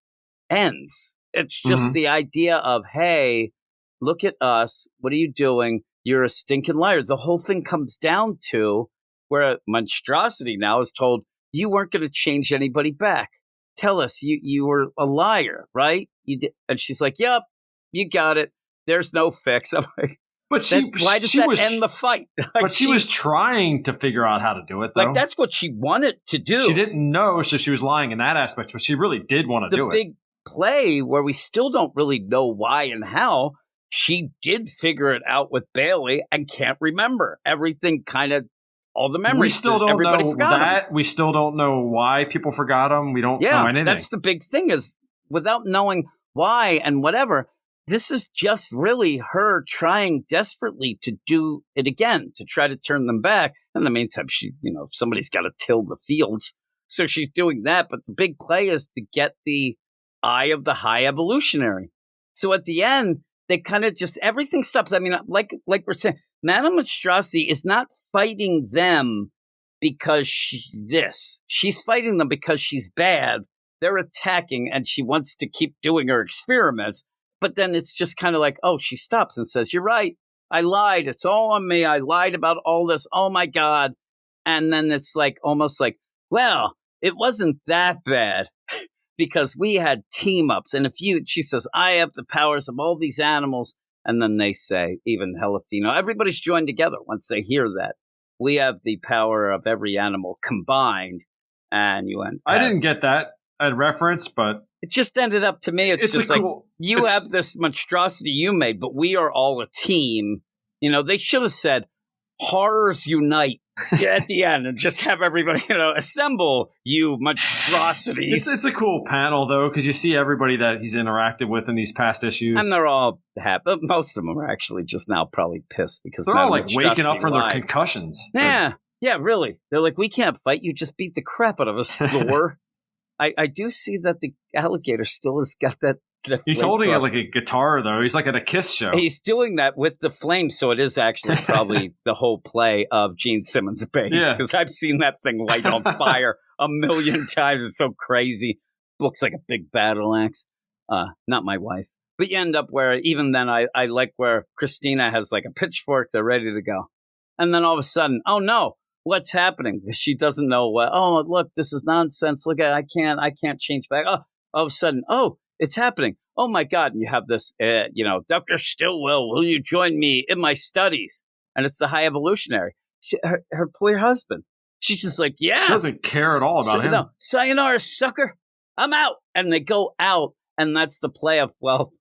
ends. It's just the idea of, hey, look at us. What are you doing? You're a stinking liar. The whole thing comes down to where Monstrosity now is told you weren't going to change anybody back. Tell us you were a liar, right? You did. And she's like, yep. You got it. There's no fix. I'm like, why does that end the fight? But she was trying to figure out how to do it, though. Like, that's what she wanted to do. She didn't know, so she was lying in that aspect, but she really did want to do it. The big play where we still don't really know why and how, she did figure it out with Bailey and can't remember. Everything kind of, all the memories. We still don't know that. We still don't know why people forgot them. We don't know anything. That's the big thing is, without knowing why and whatever, this is just really her trying desperately to do it again, to try to turn them back. In the meantime, she, somebody's got to till the fields. So she's doing that. But the big play is to get the eye of the High Evolutionary. So at the end, they kind of just, everything stops. I mean, like we're saying, Madame Monstrosity is not fighting them because she's fighting them because she's bad. They're attacking and she wants to keep doing her experiments. But then it's just kind of like, she stops and says, you're right. I lied. It's all on me. I lied about all this. Oh, my God. And then it's like almost like, well, it wasn't that bad because we had team ups. And she says, I have the powers of all these animals. And then they say, even Helafino, everybody's joined together once they hear that. We have the power of every animal combined. And you went, I didn't get that reference, but it just ended up to me. It's just like, you have this monstrosity you made, but we are all a team. They should have said horrors unite at the end and just have everybody, assemble you monstrosities. It's a cool panel, though, because you see everybody that he's interacted with in these past issues. And they're all happy. Most of them are actually just now probably pissed because they're all like waking up from their concussions. Yeah, really. They're like, we can't fight. You just beat the crap out of us, Thor. I do see that the alligator still has got that. He's holding it like a guitar, though. He's like at a Kiss show. He's doing that with the flame, so it is actually probably the whole play of Gene Simmons' bass, because I've seen that thing light on fire a million times. It's so crazy. Looks like a big battle axe. Not my wife. But you end up where, even then, I like where Christina has like a pitchfork. They're ready to go. And then all of a sudden, oh no. What's happening? She doesn't know what. Oh, look, this is nonsense. Look at, I can't change back. Oh, all of a sudden, it's happening. Oh my God. And you have this, Dr. Stillwell, will you join me in my studies? And it's the High Evolutionary. Her poor husband. She's just like, yeah. She doesn't care at all about him. No, sayonara, sucker. I'm out. And they go out. And that's the play of, well,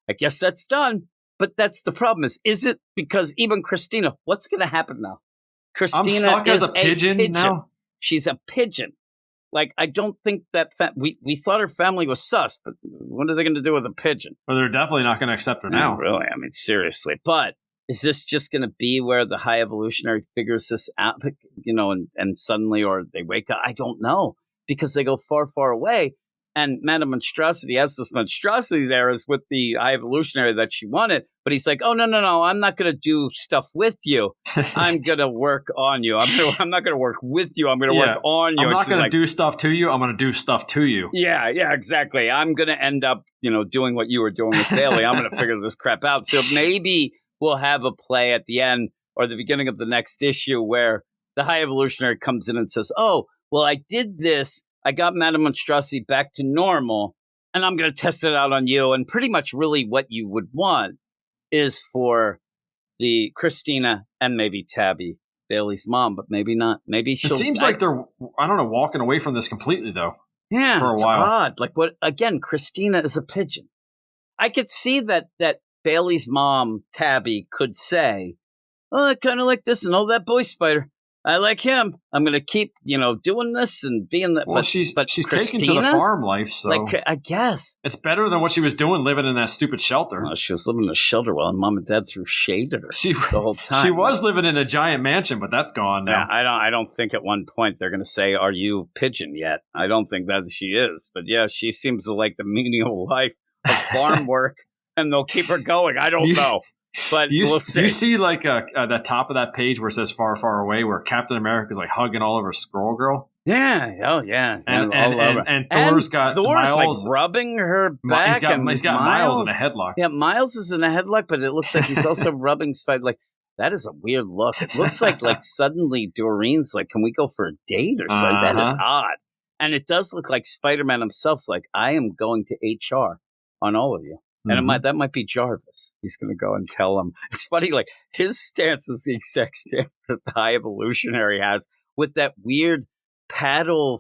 I guess that's done. But that's the problem is it because even Christina, what's going to happen now? Christina I'm stuck is as a pigeon now. She's a pigeon. Like, I don't think that we thought her family was sus, but what are they going to do with a pigeon? Well, they're definitely not going to accept her now. Really? I mean, seriously. But is this just going to be where the High Evolutionary figures this out, and suddenly, or they wake up? I don't know, because they go far, far away. And Madame Monstrosity has this monstrosity there is with the High Evolutionary that she wanted. But he's like, oh, no, I'm not going to do stuff with you. I'm going to work on you. I'm not going to work with you. I'm going to work on you. I'm not going to do stuff to you. I'm going to do stuff to you. Yeah, exactly. I'm going to end up, doing what you were doing with Bailey. I'm going to figure this crap out. So maybe we'll have a play at the end or the beginning of the next issue where the High Evolutionary comes in and says, oh, well, I did this. I got Madame Monstrosity back to normal, and I'm going to test it out on you. And pretty much really what you would want is for the Christina and maybe Tabby Bailey's mom, but maybe not. Maybe It she'll. seems like they're, I don't know, walking away from this completely, though. Yeah, for a it's while. odd. Like what? Again, Christina is a pigeon. I could see that Bailey's mom, Tabby, could say, "Oh, I kind of like this and all that boy spider. I like him. I'm going to keep, doing this and being that." Well, she's taken to the farm life, so like I guess it's better than what she was doing living in that stupid shelter. well, she was living in a shelter while mom and dad threw shade at her the whole time. She was living in a giant mansion, but that's gone now. Yeah, I don't think at one point they're going to say, "Are you pigeon yet?" I don't think that she is, but yeah, she seems to like the menial life of farm work, and they'll keep her going. I don't know. But we'll see. Do you see like the top of that page where it says "Far, Far Away," where Captain America's like hugging all over Squirrel Girl? Yeah, oh yeah, and Thor's got Miles like rubbing her back. He's got Miles in a headlock. Yeah, Miles is in a headlock, but it looks like he's also rubbing Spider. Like that is a weird look. It looks like suddenly Doreen's like, "Can we go for a date or something?" That is odd, and it does look like Spider-Man himself's like, "I am going to HR on all of you." And that might be Jarvis. He's going to go and tell him. It's funny, like his stance is the exact stance that the High Evolutionary has with that weird paddle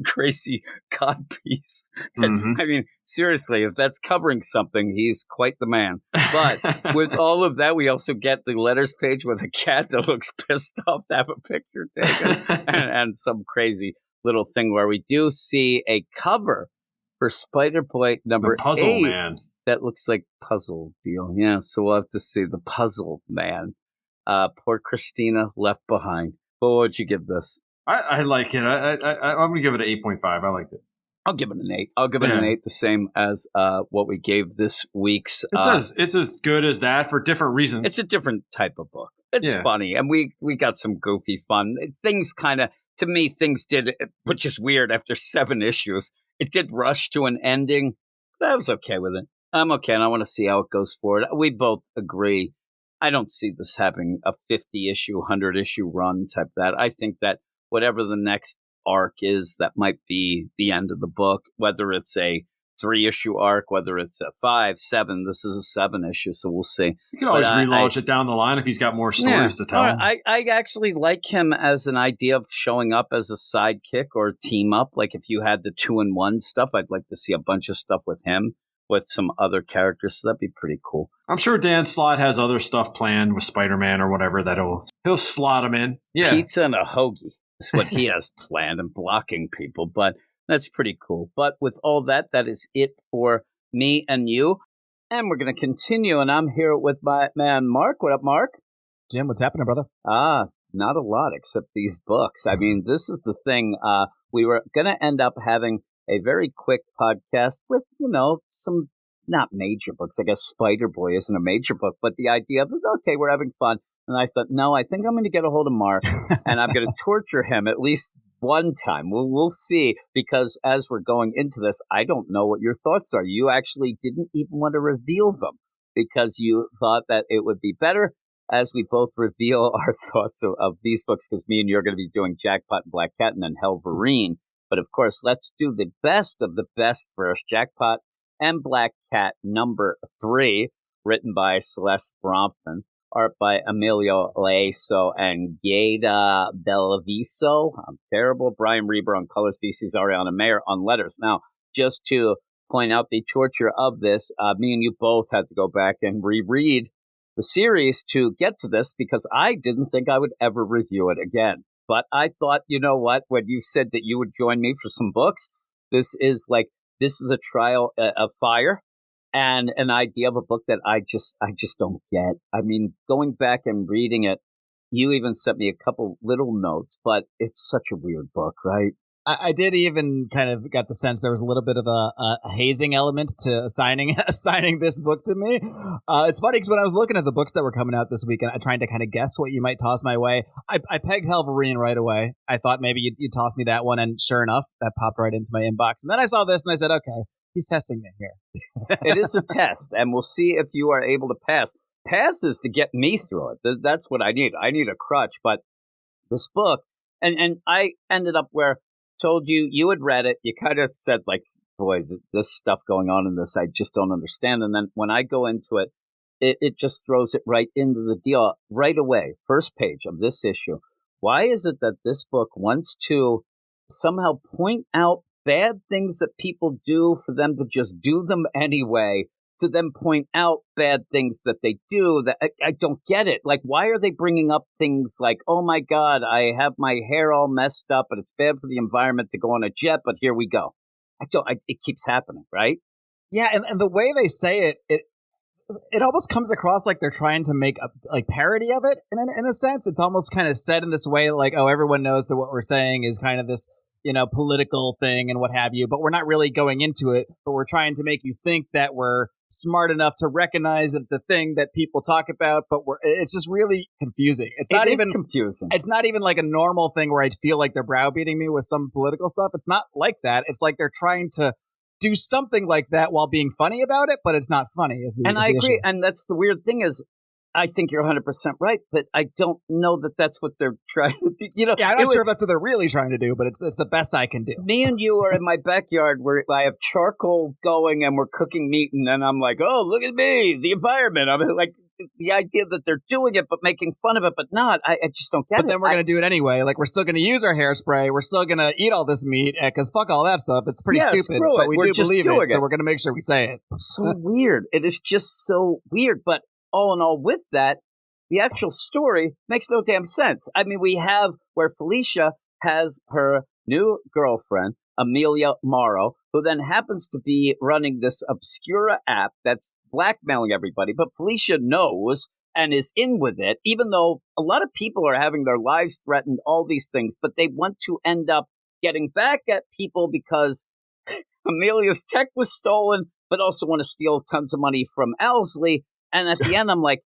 crazy codpiece. I mean, seriously, if that's covering something, he's quite the man. But with all of that, we also get the letters page with a cat that looks pissed off to have a picture taken and some crazy little thing where we do see a cover for Spider-Boy number 8. Man. That looks like puzzle deal. Yeah, so we'll have to see the puzzle man. Poor Christina left behind. But what would you give this? I like it. I'm going to give it an 8.5. I liked it. I'll give it an 8. I'll give it an 8, the same as what we gave this week's. It's as good as that for different reasons. It's a different type of book. It's funny. And we got some goofy fun. Things kind of, to me, things did, which is weird after 7 issues. It did rush to an ending, but I was okay with it. I'm okay, and I want to see how it goes forward. We both agree. I don't see this having a 50-issue, 100-issue run type of that. I think that whatever the next arc is, that might be the end of the book, whether it's a 3-issue arc, whether it's a 5, 7. This is a 7-issue, so we'll see. You can always relaunch it down the line if he's got more stories to tell. I actually like him as an idea of showing up as a sidekick or team up. Like if you had the 2-in-1 stuff, I'd like to see a bunch of stuff with him, with some other characters. So that'd be pretty cool. I'm sure Dan Slott has other stuff planned with Spider-Man or whatever that he'll slot him in. Yeah, pizza and a hoagie is what he has planned, and blocking people. But that's pretty cool. But with all that, that is it for me and you. And we're going to continue. And I'm here with my man, Mark. What up, Mark? Jim, what's happening, brother? Not a lot except these books. I mean, this is the thing. We were going to end up having a very quick podcast with, some not major books. I guess Spider-Boy isn't a major book, but the idea of, okay, we're having fun. And I thought, no, I think I'm going to get a hold of Mark and I'm going to torture him at least one time. We'll see, because as we're going into this, I don't know what your thoughts are. You actually didn't even want to reveal them because you thought that it would be better as we both reveal our thoughts of these books, because me and you are going to be doing Jackpot Black Cat and then Hellverine. But of course, let's do the best of the best first. Jackpot and Black Cat number 3, written by Celeste Bronfman, art by Emilio Laso and Gaeta Bellaviso. I'm terrible. Brian Reber on colors, thesis, Ariana Mayer on letters. Now, just to point out the torture of this, me and you both had to go back and reread the series to get to this, because I didn't think I would ever review it again. But I thought, you know what, when you said that you would join me for some books, this is a trial of fire and an idea of a book that I just don't get. I mean, going back and reading it, you even sent me a couple little notes, but it's such a weird book, right? I did even kind of got the sense there was a little bit of a hazing element to assigning this book to me. It's funny because when I was looking at the books that were coming out this weekend, I trying to kind of guess what you might toss my way. I pegged Hellverine right away. I thought maybe you'd toss me that one, and sure enough, that popped right into my inbox. And then I saw this and I said, okay, he's testing me here. It is a test, and we'll see if you are able to pass. Pass is to get me through it. That's what I need. I need a crutch. But this book, and I ended up where told you had read it. You kind of said, like, boy, this stuff going on in this, I just don't understand. And then when I go into it, it just throws it right into the deal right away. First page of this issue. Why is it that this book wants to somehow point out bad things that people do for them to just do them anyway, to then point out bad things that they do that I don't get it. Like, why are they bringing up things like, oh my God, I have my hair all messed up and it's bad for the environment to go on a jet, but here we go. It keeps happening, right? Yeah. And the way they say it almost comes across like they're trying to make a like parody of it in a sense. It's almost kind of said in this way, like, oh, everyone knows that what we're saying is kind of this, political thing and what have you, but we're not really going into it, but we're trying to make you think that we're smart enough to recognize that it's a thing that people talk about, but it's just really confusing. It's not even confusing. It's not even like a normal thing where I feel like they're browbeating me with some political stuff. It's not like that. It's like they're trying to do something like that while being funny about it, but it's not funny. And I agree. And that's the weird thing is, I think you're 100% right, but I don't know that that's what they're trying to do. Yeah, I'm not sure if that's what they're really trying to do, but it's the best I can do. Me and you are in my backyard where I have charcoal going and we're cooking meat, and then I'm like, oh, look at me, the environment. I'm like, the idea that they're doing it but making fun of it, but not. I just don't get it. But then we're going to do it anyway. Like, we're still going to use our hairspray. We're still going to eat all this meat because fuck all that stuff. It's pretty stupid, but we do believe it, so we're going to make sure we say it. So weird. It is just so weird. But all in all, with that, the actual story makes no damn sense. I mean, we have where Felicia has her new girlfriend, Amelia Morrow, who then happens to be running this Obscura app that's blackmailing everybody. But Felicia knows and is in with it, even though a lot of people are having their lives threatened, all these things. But they want to end up getting back at people because Amelia's tech was stolen, but also want to steal tons of money from Owlsley. And at the end, I'm like,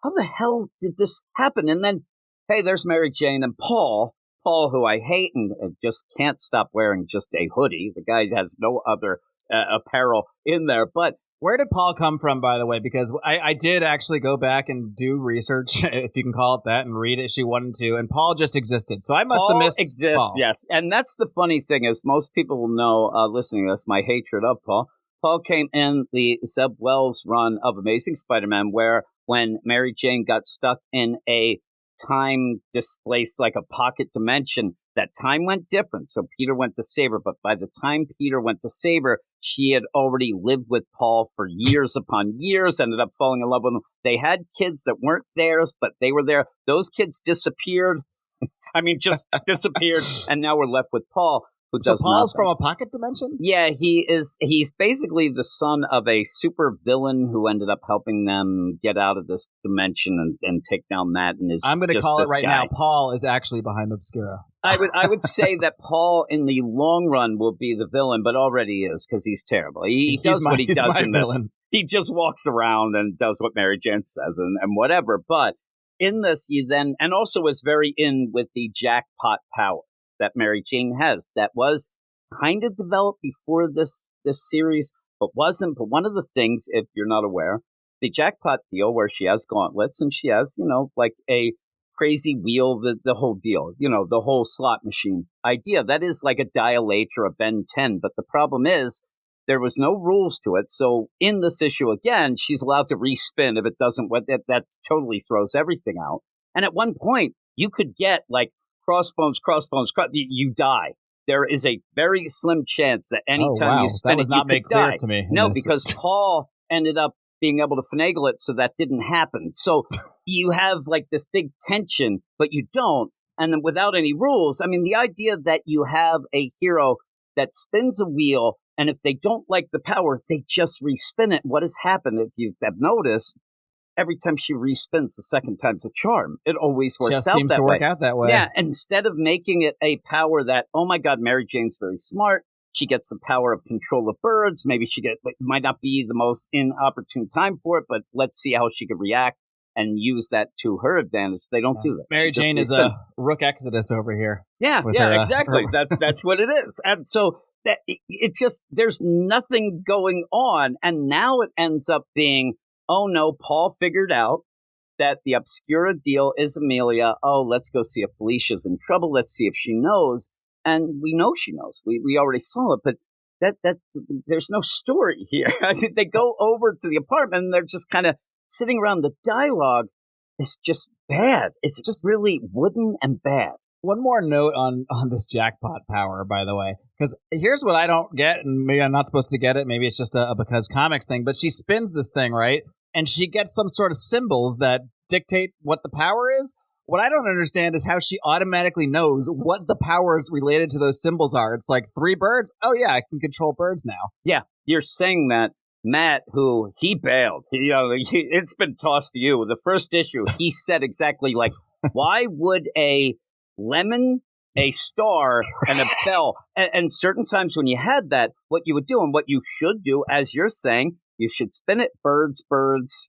how the hell did this happen? And then, hey, there's Mary Jane and Paul, who I hate and just can't stop wearing just a hoodie. The guy has no other apparel in there. But where did Paul come from, by the way? Because I did actually go back and do research, if you can call it that, and read issue 1 and 2. And Paul just existed. So I must have missed Paul. Yes. And that's the funny thing is most people will know, listening to this, my hatred of Paul. Paul came in the Zeb Wells run of Amazing Spider-Man, where when Mary Jane got stuck in a time displaced, like a pocket dimension, that time went different. So Peter went to save her. But by the time Peter went to save her, she had already lived with Paul for years upon years, ended up falling in love with him. They had kids that weren't theirs, but they were there. Those kids disappeared. I mean, just disappeared. And now we're left with Paul. So Paul's from a pocket dimension? Yeah, he's basically the son of a super villain who ended up helping them get out of this dimension and take down that. And I'm going to call it right now. Paul is actually behind Obscura. I would say that Paul in the long run will be the villain, but already is because he's terrible. He does what he does in this. He just walks around and does what Mary Jane says and whatever. But in this, you then, and also is very in with the jackpot power that Mary Jane has. That was kind of developed before this series, but wasn't. But one of the things, if you're not aware, the jackpot deal where she has gauntlets and she has, like a crazy wheel, the whole deal, the whole slot machine idea. That is like a Dial H or a Ben 10. But the problem is there was no rules to it. So in this issue, again, she's allowed to respin if it doesn't, that totally throws everything out. And at one point, you could get like, crossbones, you die. There is a very slim chance that anytime you spin it, you could die. To me. No, because Paul ended up being able to finagle it, so that didn't happen. So you have like this big tension, but you don't. And then without any rules, I mean, the idea that you have a hero that spins a wheel, and if they don't like the power, they just respin it. What has happened, if you have noticed, every time she respins, the second time's a charm. It always works out that way. Just seems to work out that way. Yeah, instead of making it a power that, oh my God, Mary Jane's very smart. She gets the power of control of birds. Maybe might not be the most inopportune time for it, but let's see how she could react and use that to her advantage. They don't do that. Mary Jane is a Rook Exodus over here. Yeah, exactly. That's what it is. And so that it just, there's nothing going on. And now it ends up being, oh no, Paul figured out that the Obscura deal is Amelia. Oh, let's go see if Felicia's in trouble. Let's see if she knows. And we know she knows. We already saw it, but that there's no story here. I mean, they go over to the apartment and they're just kind of sitting around. The dialogue is just bad. It's just really wooden and bad. One more note on this jackpot power, by the way, because here's what I don't get, and maybe I'm not supposed to get it. Maybe it's just a because comics thing, but she spins this thing, right? And she gets some sort of symbols that dictate what the power is. What I don't understand is how she automatically knows what the powers related to those symbols are. It's like 3 birds. Oh, yeah, I can control birds now. Yeah, you're saying that. Matt, who he bailed, it's been tossed to you. The first issue, he said exactly like, why would a lemon, a star, and a bell? And certain times when you had that, what you would do and what you should do, as you're saying, you should spin it birds,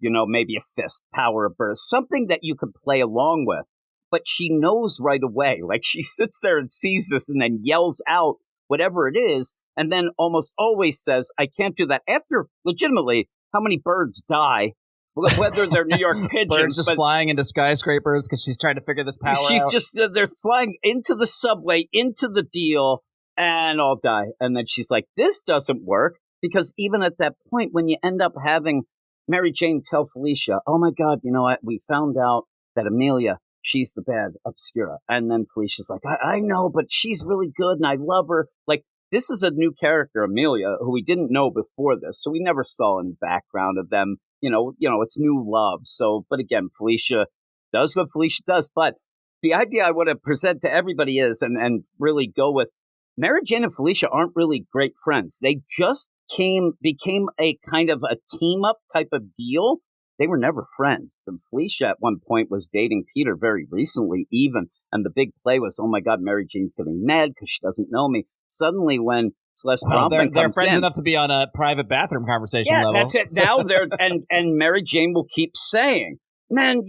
maybe a fist, power of birds, something that you could play along with. But she knows right away. Like she sits there and sees this and then yells out whatever it is. And then almost always says, I can't do that. After, legitimately, how many birds die, whether they're New York pigeons. Birds just flying into skyscrapers because she's trying to figure this power out. They're flying into the subway, into the deal, and all die. And then she's like, this doesn't work. Because even at that point, when you end up having Mary Jane tell Felicia, oh my God, you know what? We found out that Amelia, she's the bad Obscura. And then Felicia's like, I know, but she's really good and I love her. Like, this is a new character, Amelia, who we didn't know before this. So we never saw any background of them. You know, it's new love. So, but again, Felicia does what Felicia does. But the idea I want to present to everybody is, and really go with, Mary Jane and Felicia aren't really great friends. They just became a kind of a team up type of deal. They were never friends. And Felicia at one point was dating Peter very recently even. And the big play was, oh my God, Mary Jane's getting mad because she doesn't know me. Suddenly when Celeste Bronfman they're friends enough to be on a private bathroom conversation level. That's it. Now they're, and Mary Jane will keep saying, man,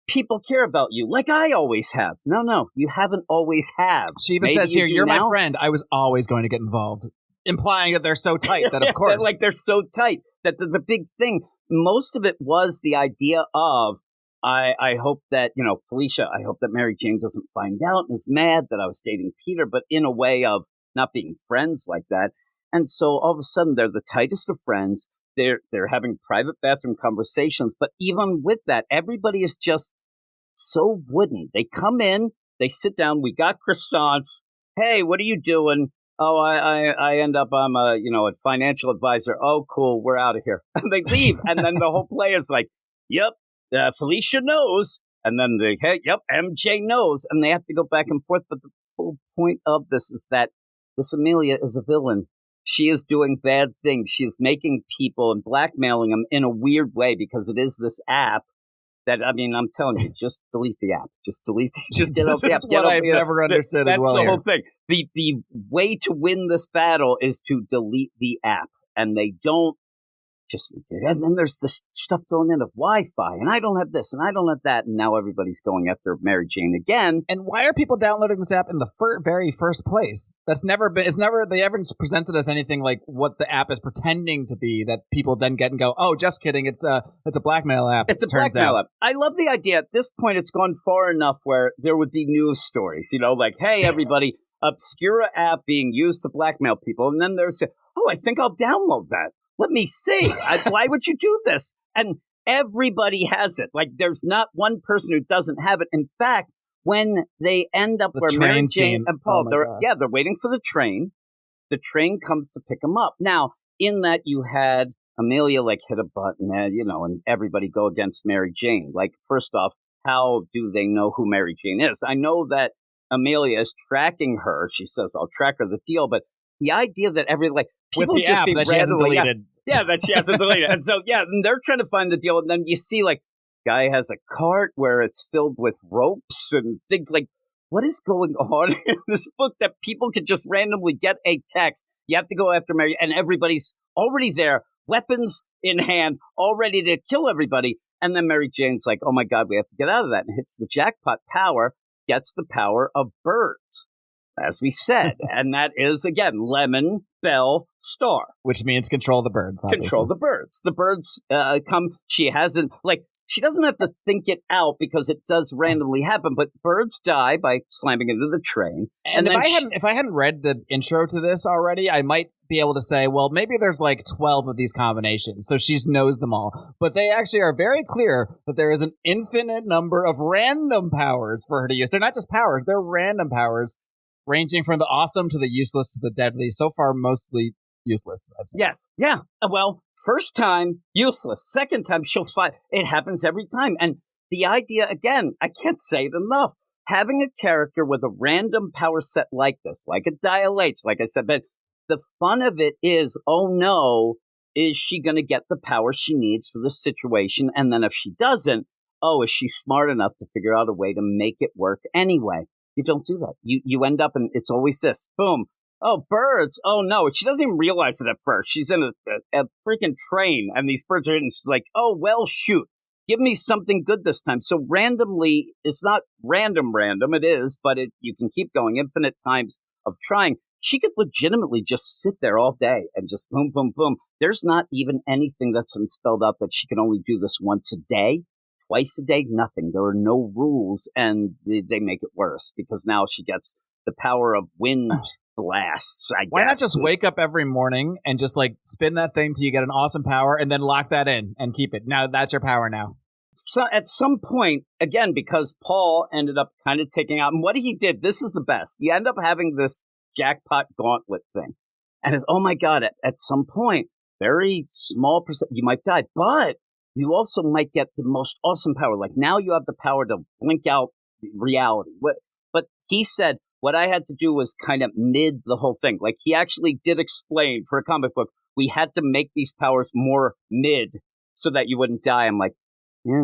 people care about you like I always have. No, you haven't always have. She even says here, you're my friend. I was always going to get involved. Implying that they're so tight that, of course. Like they're so tight that the big thing, most of it was the idea of, I hope that, Felicia, I hope that Mary Jane doesn't find out and is mad that I was dating Peter, but in a way of not being friends like that. And so all of a sudden they're the tightest of friends. They're having private bathroom conversations. But even with that, everybody is just so wooden. They come in, they sit down. We got croissants. Hey, what are you doing? Oh, I end up, I'm a financial advisor. Oh, cool. We're out of here. And they leave. And then the whole play is like, yep, Felicia knows. And then yep, MJ knows. And they have to go back and forth. But the full point of this is that this Amelia is a villain. She is doing bad things. She is making people and blackmailing them in a weird way because it is this app. That, I'm telling you, just delete the app. Just delete. Just get this up. Is what I've never understood as well. That's the whole thing. The way to win this battle is to delete the app, and they don't. And then there's this stuff thrown in of Wi-Fi, and I don't have this, and I don't have that, and now everybody's going after Mary Jane again. And why are people downloading this app in the very first place? They haven't presented us anything like what the app is pretending to be that people then get and go, oh, just kidding, it's a blackmail app. It's a blackmail app. I love the idea. At this point, it's gone far enough where there would be news stories, like, hey, everybody, Obscura app being used to blackmail people, and then there's, oh, I think I'll download that. Let me see. Why would you do this? And everybody has it. Like, there's not one person who doesn't have it. In fact, when they end up where Mary Jane and Paul, they're waiting for the train. The train comes to pick them up. Now, in that you had Amelia hit a button, and everybody go against Mary Jane. Like, first off, how do they know who Mary Jane is? I know that Amelia is tracking her. She says, I'll track her, the deal. But the idea that people with the just app be that she hasn't deleted. Yeah, that she hasn't deleted. And so, and they're trying to find the deal. And then you see, guy has a cart where it's filled with ropes and things like, what is going on in this book that people could just randomly get a text? You have to go after Mary, and everybody's already there, weapons in hand, all ready to kill everybody. And then Mary Jane's like, oh my God, we have to get out of that. And hits the jackpot power, gets the power of birds, as we said. And that is, again, lemon, bell, star. Which means control the birds, obviously. Control the birds. The birds come. She hasn't, she doesn't have to think it out because it does randomly happen. But birds die by slamming into the train. And if I hadn't read the intro to this already, I might be able to say, well, maybe there's like 12 of these combinations, so she knows them all. But they actually are very clear that there is an infinite number of random powers for her to use. They're not just powers, they're random powers, ranging from the awesome to the useless to the deadly. So far, mostly useless, I've said. Yes. Yeah. Well, first time, useless. Second time, she'll fight. It happens every time. And the idea, again, I can't say it enough. Having a character with a random power set like this, like a Dial H, like I said, but the fun of it is, oh no, is she going to get the power she needs for the situation? And then if she doesn't, oh, is she smart enough to figure out a way to make it work anyway? You don't do that. You end up, and it's always this, boom. Oh, birds. Oh, no. She doesn't even realize it at first. She's in a freaking train, and these birds are hitting. She's like, oh, well, shoot. Give me something good this time. So randomly, it's not random. It is, but you can keep going infinite times of trying. She could legitimately just sit there all day and just boom, boom, boom. There's not even anything that's been spelled out that she can only do this once a day, twice a day, nothing. There are no rules, and they make it worse because now she gets the power of wind blasts, I guess. Why not just wake up every morning and just like spin that thing till you get an awesome power and then lock that in and keep it? Now that's your power now. So at some point, again, because Paul ended up kind of taking out, and what he did, this is the best. You end up having this jackpot gauntlet thing. And it's, oh my God, at some point, very small percent, you might die, but you also might get the most awesome power. Like now you have the power to blink out reality. But he said, what I had to do was kind of mid the whole thing. Like he actually did explain for a comic book, we had to make these powers more mid so that you wouldn't die. I'm like, yeah,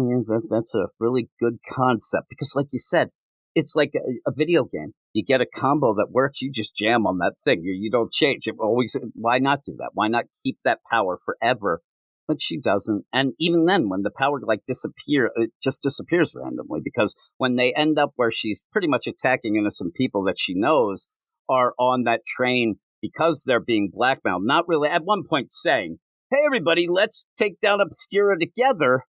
that's a really good concept. Because like you said, it's like a video game. You get a combo that works, you just jam on that thing. You don't change it. Always, why not do that? Why not keep that power forever? But she doesn't. And even then, when the power like it just disappears randomly, because when they end up where she's pretty much attacking innocent people that she knows are on that train because they're being blackmailed, not really at one point saying, hey, everybody, let's take down Obscura together.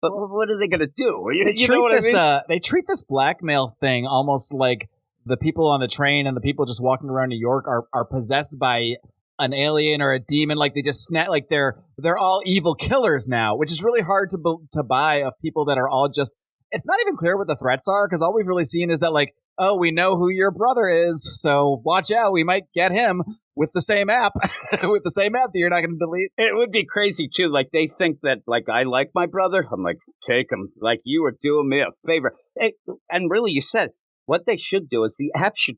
But what are they going to do? You know what I mean? They treat this blackmail thing almost like the people on the train and the people just walking around New York are possessed by an alien or a demon. Like they just snap, like they're all evil killers now, which is really hard to buy of people that are all just. It's not even clear what the threats are because all we've really seen is that like, oh, we know who your brother is, so watch out. We might get him with the same app, that you're not going to delete. It would be crazy too. Like they think that like I like my brother. I'm like, take him. Like you are doing me a favor. And really, you said what they should do is the app should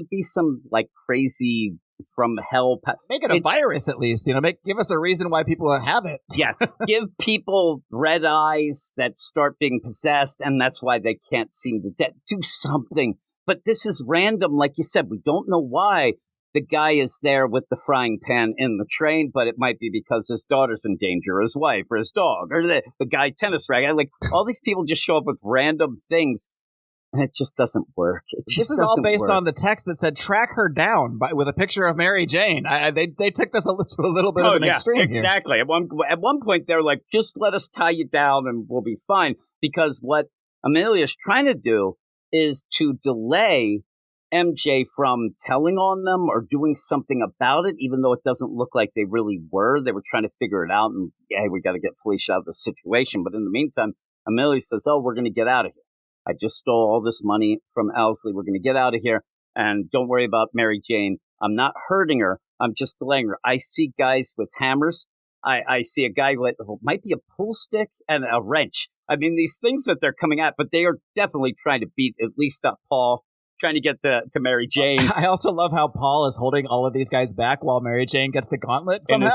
be some like crazy from hell. Make it a virus at least. Give us a reason why people have it. Yes, give people red eyes that start being possessed, and that's why they can't seem to do something. But this is random, like you said. We don't know why the guy is there with the frying pan in the train, but it might be because his daughter's in danger, or his wife, or his dog, or the guy tennis racket. Like all these people just show up with random things. And it just doesn't work. This is all based on the text that said "track her down" with a picture of Mary Jane. They took this to a little bit of an extreme. Exactly. Here. At one point, they're like, "Just let us tie you down, and we'll be fine." Because what Amelia's trying to do is to delay MJ from telling on them or doing something about it, even though it doesn't look like they really were. They were trying to figure it out, and hey, we got to get Felicia out of the situation. But in the meantime, Amelia says, "Oh, we're going to get out of here. I just stole all this money from Elsley. We're going to get out of here. And don't worry about Mary Jane. I'm not hurting her. I'm just delaying her. I see guys with hammers. I see a guy with might be a pool stick and a wrench. I mean, these things that they're coming at, but they are definitely trying to beat at least up Paul, trying to get to Mary Jane. I also love how Paul is holding all of these guys back while Mary Jane gets the gauntlet somehow.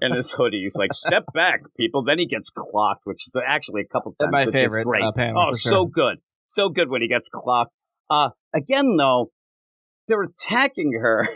In his hoodie. He's like, step back, people. Then he gets clocked, which is actually a couple times. My favorite great. Panel. Oh, sure. So good. So good when he gets clocked. Again, though, they're attacking her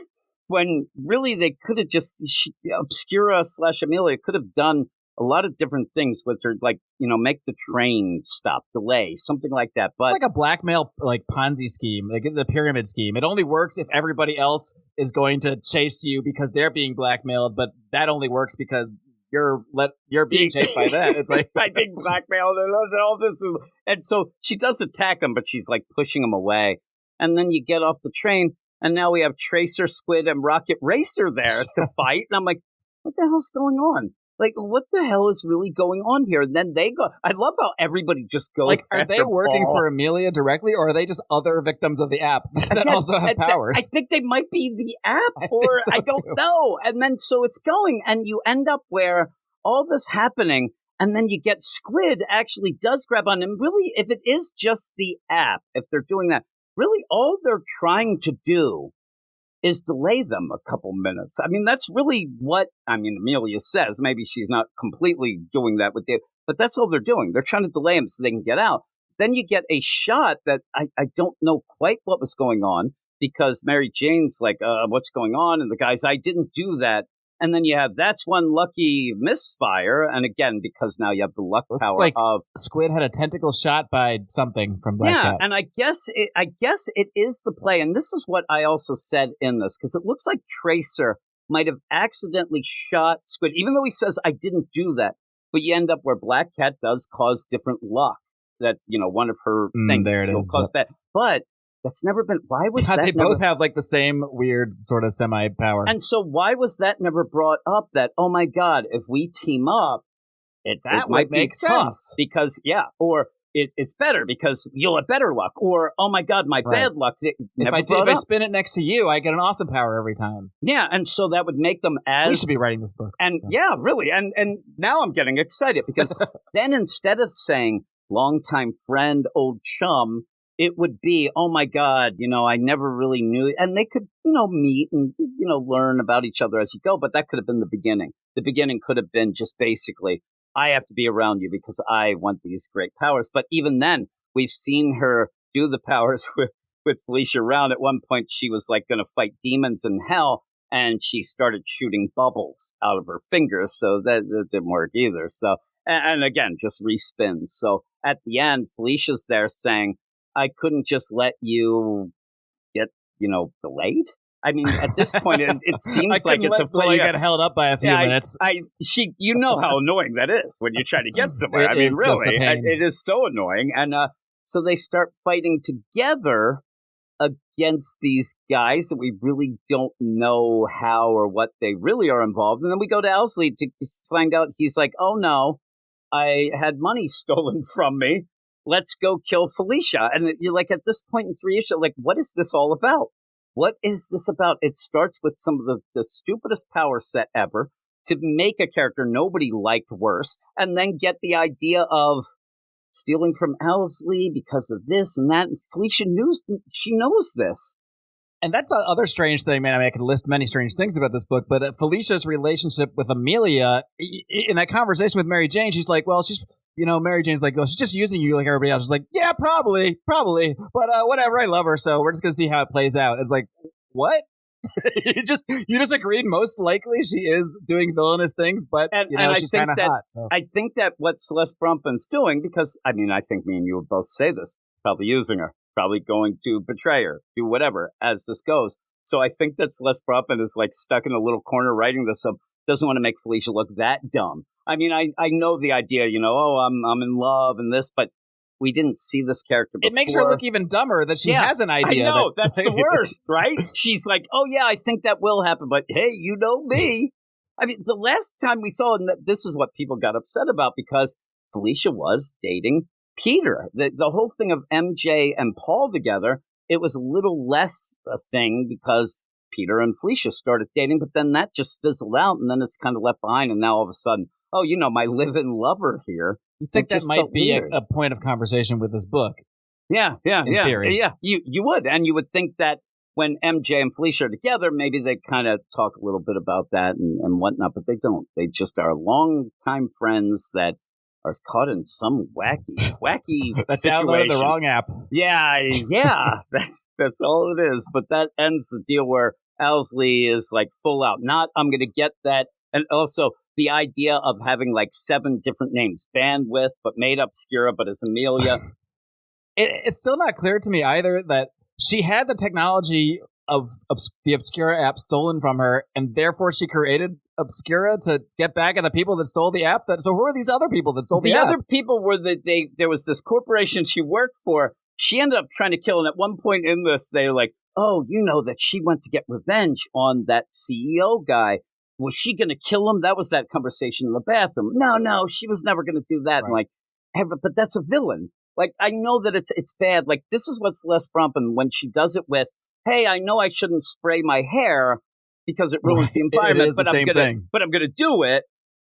when really they could have just, Obscura/Amelia could have done a lot of different things with her, like, make the train stop, delay, something like that. But it's like a blackmail, like Ponzi scheme, like the pyramid scheme. It only works if everybody else is going to chase you because they're being blackmailed, but that only works because you're being chased by them. It's like by being blackmailed and all this. And so she does attack him, but she's like pushing him away. And then you get off the train, and now we have Tracer, Squid, and Rocket Racer there to fight. And I'm like, what the hell's going on? Like, what the hell is really going on here? And then they go. I love how everybody just goes. Like, are they working Paul. for Amelia directly, or are they just other victims of the app that also have powers? I think they might be the app, or I don't know. And then so it's going, and you end up where all this happening, and then you get Squid actually does grab on him. Really, if it is just the app, if they're doing that, really all they're trying to do is delay them a couple minutes. I mean, that's really what, Amelia says. Maybe she's not completely doing that with Dave, but that's all they're doing. They're trying to delay him so they can get out. Then you get a shot that I don't know quite what was going on, because Mary Jane's like, what's going on? And the guy's, I didn't do that. And then you have, that's one lucky misfire. And again, because now you have the luck power of Squid had a tentacle shot by something from Black Cat. And I guess it is the play. And this is what I also said in this, because it looks like Tracer might have accidentally shot Squid, even though he says, I didn't do that. But you end up where Black Cat does cause different luck. That, one of her things there it will is. cause that. But that's never been, why was God, that they never, both have like the same weird sort of semi-power. and so why was that never brought up that, oh my God, if we team up, it might make sense. Because, or it's better because you'll have better luck. Or, oh my God, my bad luck. If I spin it next to you, I get an awesome power every time. Yeah, and so that would make them as... We should be writing this book. And really. And now I'm getting excited because then instead of saying longtime friend, old chum, it would be, oh my God, I never really knew. And they could, meet and, learn about each other as you go. But that could have been the beginning. The beginning could have been just basically, I have to be around you because I want these great powers. But even then, we've seen her do the powers with Felicia around. At one point, she was like going to fight demons in hell. And she started shooting bubbles out of her fingers. So that didn't work either. So, and again, just respins. So at the end, Felicia's there saying, I couldn't just let you get, delayed. I mean, at this point, it seems like it's a play. You get held up by a few minutes. You know how annoying that is when you try to get somewhere. I mean, really, it is so annoying. And so they start fighting together against these guys that we really don't know how or what they really are involved. And then we go to Owsley to find out. He's like, oh no, I had money stolen from me. Let's go kill Felicia. And you're like, at this point in 3 issues, like, what is this all about? What is this about? It starts with some of the stupidest power set ever to make a character nobody liked worse, and then get the idea of stealing from Owsley because of this and that. And Felicia knows this. And that's the other strange thing, man. I mean, I could list many strange things about this book, but Felicia's relationship with Amelia, in that conversation with Mary Jane, she's like, well, Mary Jane's like, oh, she's just using you like everybody else. She's like, yeah, probably, but whatever, I love her, so we're just gonna see how it plays out. It's like, what? you just agreed most likely she is doing villainous things, but she's kind of hot. So. I think that what Celeste Brumpen's doing, because I think me and you would both say this, probably using her, probably going to betray her, do whatever as this goes. So I think that Celeste Brumpen is like stuck in a little corner writing this up, doesn't want to make Felicia look that dumb. I mean, I know the idea, I'm in love and this, but we didn't see this character before. It makes her look even dumber that she has an idea. I know, that's the worst, right? She's like, oh yeah, I think that will happen, but hey, you know me. I mean, the last time we saw, and this is what people got upset about, because Felicia was dating Peter. The whole thing of MJ and Paul together, it was a little less a thing because Peter and Felicia started dating, but then that just fizzled out, and then it's kind of left behind, and now all of a sudden, oh, my live-in lover here. You think that might be a point of conversation with this book? Yeah. Theory. Yeah, you would, and you would think that when MJ and Felicia are together, maybe they kind of talk a little bit about that and whatnot, but they don't. They just are longtime friends that are caught in some wacky that situation. Downloaded the wrong app. Yeah, that's all it is. But that ends the deal where Owsley is like full out. Not, I'm going to get that. And also the idea of having like 7 different names, Bandwidth, but made obscura, but it's Amelia. It's still not clear to me either that she had the technology of the Obscura app stolen from her, and therefore she created Obscura to get back at the people that stole the app? So who are these other people that stole the app? The other people were there was this corporation she worked for. She ended up trying to kill, and at one point in this, they were like, oh, you know that she went to get revenge on that CEO guy. Was she going to kill him? That was that conversation in the bathroom. No, she was never going to do that. Right. And like, but that's a villain. Like, I know that it's bad. Like, this is what Celeste Brumpen, when she does it with, hey, I know I shouldn't spray my hair because it ruins the environment, but I'm going to do it.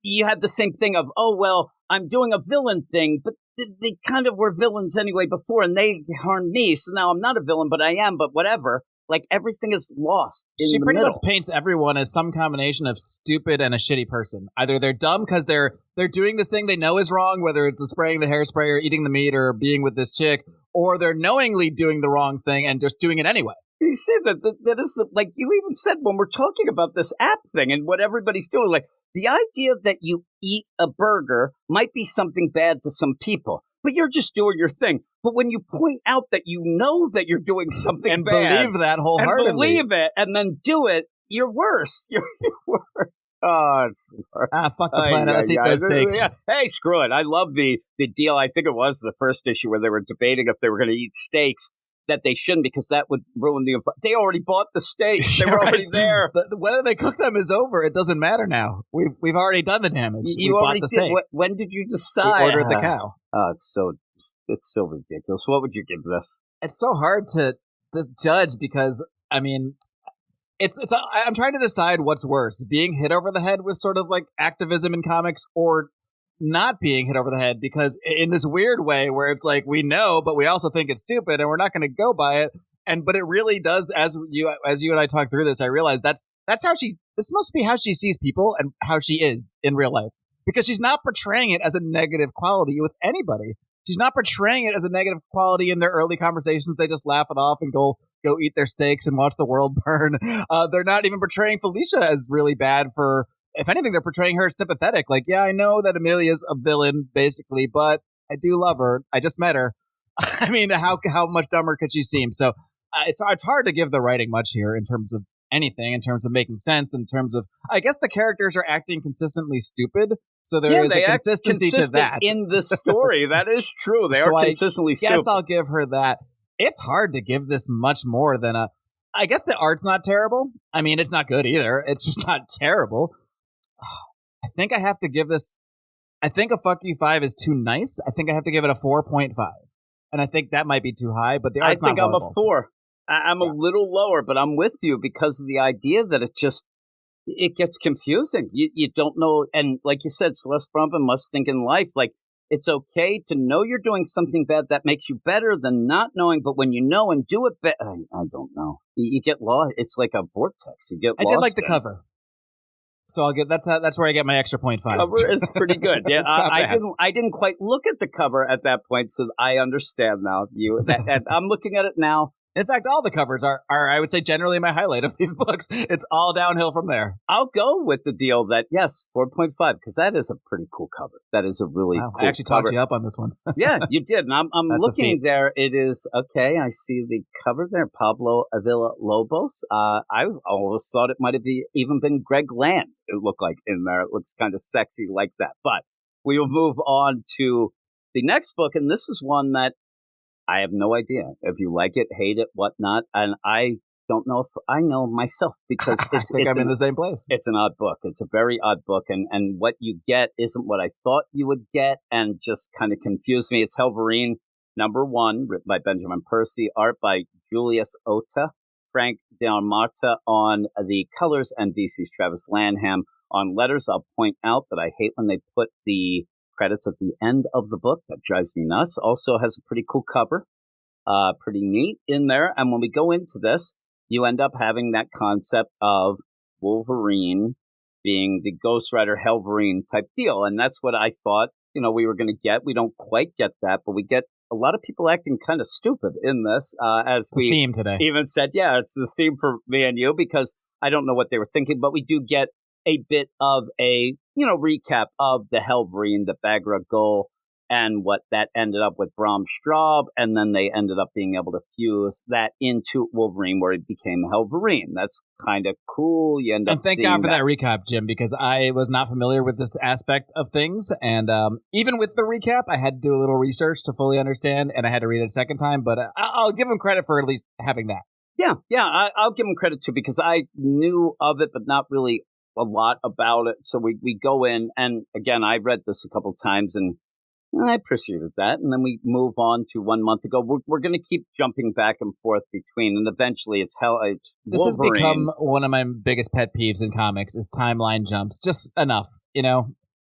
You had the same thing of, oh, well, I'm doing a villain thing, but they kind of were villains anyway before, and they harmed me. So now I'm not a villain, but I am, but whatever. Like, everything is lost in She the pretty middle. much paints everyone as some combination of stupid and a shitty person. Either they're dumb because they're doing this thing they know is wrong, whether it's the spraying the hairspray or eating the meat or being with this chick, or they're knowingly doing the wrong thing and just doing it anyway. You say that is like you even said when we're talking about this app thing and what everybody's doing, like the idea that you eat a burger might be something bad to some people, but you're just doing your thing. But when you point out that you know that you're doing something and bad believe that wholeheartedly, and believe it, and then do it, you're worse. You're worse. Oh, it's worse. Fuck the planet. Let's eat those steaks. Yeah. Hey, screw it. I love the deal. I think it was the first issue where they were debating if they were going to eat steaks. That they shouldn't, because that would ruin the environment. They already bought the steaks. They were already there. Whether they cook them is over. It doesn't matter now. We've already done the damage. You we already bought the did. steak. When did you decide? We ordered the cow. Oh, it's so ridiculous. What would you give this? It's so hard to judge because, I mean, I'm trying to decide what's worse, being hit over the head with sort of like activism in comics or not being hit over the head, because in this weird way where it's like we know, but we also think it's stupid and we're not going to go by it. But it really does, as you and I talk through this, I realize that's how this must be how she sees people and how she is in real life, because she's not portraying it as a negative quality with anybody. She's not portraying it as a negative quality in their early conversations. They just laugh it off and go eat their steaks and watch the world burn. They're not even portraying Felicia as really bad for. If anything, they're portraying her as sympathetic. Like, yeah, I know that Amelia's a villain, basically, but I do love her. I just met her. I mean, how much dumber could she seem? So it's hard to give the writing much here in terms of anything, in terms of making sense, in terms of, I guess the characters are acting consistently stupid. So there is a consistency to that. In the story, that is true. They are consistently stupid. Yes, I'll give her that. It's hard to give this much more than I guess the art's not terrible. I mean, it's not good either. It's just not terrible. I think I have to give this. I think a fuck you 5 is too nice. I think I have to give it a 4.5, and I think that might be too high. But the art's not horrible. I think I'm a 4. I'm a little lower, but I'm with you because of the idea that it gets confusing. You don't know, and like you said, Celeste Brumpen must think in life like it's okay to know you're doing something bad that makes you better than not knowing. But when you know and do it better, I don't know. You get lost. It's like a vortex. You get lost. I did like the cover. So I'll get that's where I get my extra 0.5. Cover is pretty good. Yeah, I didn't quite look at the cover at that point, so I understand now. I'm looking at it now. In fact, all the covers are I would say generally my highlight of these books. It's all downhill from there. I'll go with the deal that yes, 4.5, because that is a pretty cool cover. That is a really cool I actually cover. talked you up on this one. Yeah, you did. And I'm looking there. It is okay. I see the cover there. Pablo Avila Lobos. I almost thought it might have even been Greg Land. It looked like in there. It looks kind of sexy like that. But we will move on to the next book, and this is one that I have no idea if you like it, hate it, whatnot. And I don't know if I know myself because I'm in the same place. It's an odd book. It's a very odd book. And what you get isn't what I thought you would get and just kind of confused me. It's Hellverine, #1, written by Benjamin Percy, art by Julius Ota, Frank Delmarta on the colors, and VC's Travis Lanham on letters. I'll point out that I hate when they put the credits at the end of the book. That drives me nuts. Also has a pretty cool cover, pretty neat in there. And when we go into this, you end up having that concept of Wolverine being the Ghost Rider Hellverine type deal. And that's what I thought, we were going to get. We don't quite get that, but we get a lot of people acting kind of stupid in this, as we theme today. Even said, yeah, it's the theme for me and you, because I don't know what they were thinking, but we do get a bit of a, recap of the Hellverine, the Bagra Gul and what that ended up with Bram Straub, and then they ended up being able to fuse that into Wolverine, where it became Hellverine. That's kind of cool. You end up and thank seeing God for that recap, Jim, because I was not familiar with this aspect of things, and even with the recap, I had to do a little research to fully understand, and I had to read it a second time. But I'll give him credit for at least having that. Yeah, I'll give him credit too, because I knew of it, but not really a lot about it. So we go in, and again, I read this a couple times, and I appreciated that. And then we move on to 1 month ago. We're going to keep jumping back and forth between, and eventually it's Wolverine. This has become one of my biggest pet peeves in comics is timeline jumps. Just enough,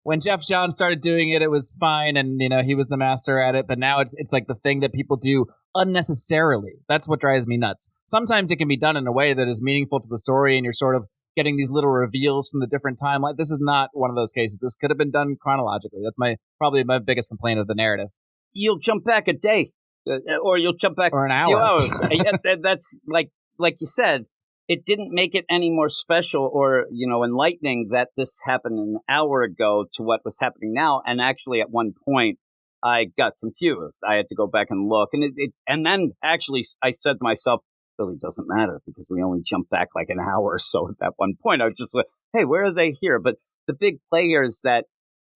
When Jeff Johns started doing it, it was fine, and he was the master at it. But now it's like the thing that people do unnecessarily. That's what drives me nuts. Sometimes it can be done in a way that is meaningful to the story, and you're sort of getting these little reveals from the different timeline. This is not one of those cases. This could have been done chronologically. That's probably my biggest complaint of the narrative. You'll jump back a day, or you'll jump back or an hour. 2 hours. That's like you said. It didn't make it any more special or, enlightening that this happened an hour ago to what was happening now. And actually, at one point, I got confused. I had to go back and look. And then actually, I said to myself, it really doesn't matter because we only jumped back like an hour or so at that one point. I was just like, hey, where are they here? But the big play here is that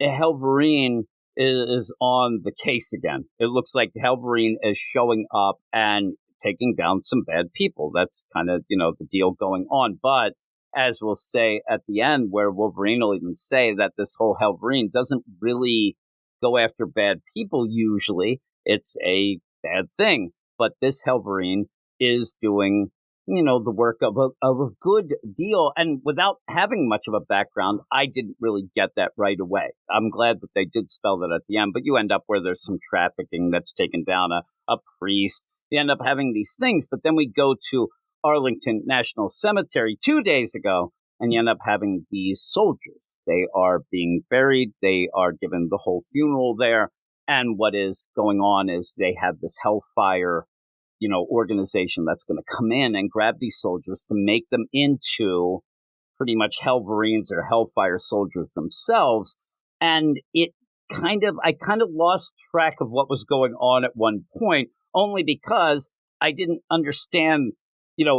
Hellverine is on the case again. It looks like Hellverine is showing up and taking down some bad people. That's kind of, the deal going on. But as we'll say at the end, where Wolverine will even say that this whole Hellverine doesn't really go after bad people usually. It's a bad thing. But this Hellverine is doing, the work of a good deal. And without having much of a background, I didn't really get that right away. I'm glad that they did spell that at the end. But you end up where there's some trafficking that's taken down a priest. You end up having these things, but then we go to Arlington National Cemetery 2 days ago, and you end up having these soldiers. They are being buried. They are given the whole funeral there. And what is going on is they have this Hellfire, organization that's going to come in and grab these soldiers to make them into pretty much Hellverines or Hellfire soldiers themselves. And I kind of lost track of what was going on at one point, only because I didn't understand,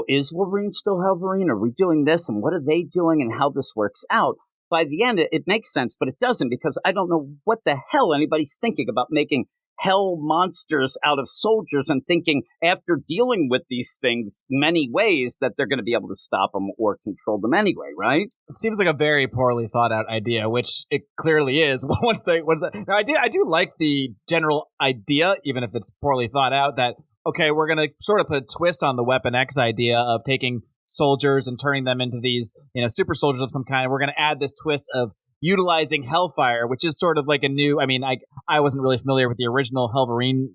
is Wolverine still Hellverine? Are we doing this? And what are they doing and how this works out? By the end, it makes sense, but it doesn't, because I don't know what the hell anybody's thinking about making hell monsters out of soldiers and thinking after dealing with these things many ways that they're going to be able to stop them or control them anyway, right? It seems like a very poorly thought out idea, which it clearly is. Now, I do like the general idea, even if it's poorly thought out, that, okay, we're going to sort of put a twist on the Weapon X idea of taking soldiers and turning them into these, super soldiers of some kind. We're going to add this twist of utilizing Hellfire, which is sort of like a new, I wasn't really familiar with the original Hellverine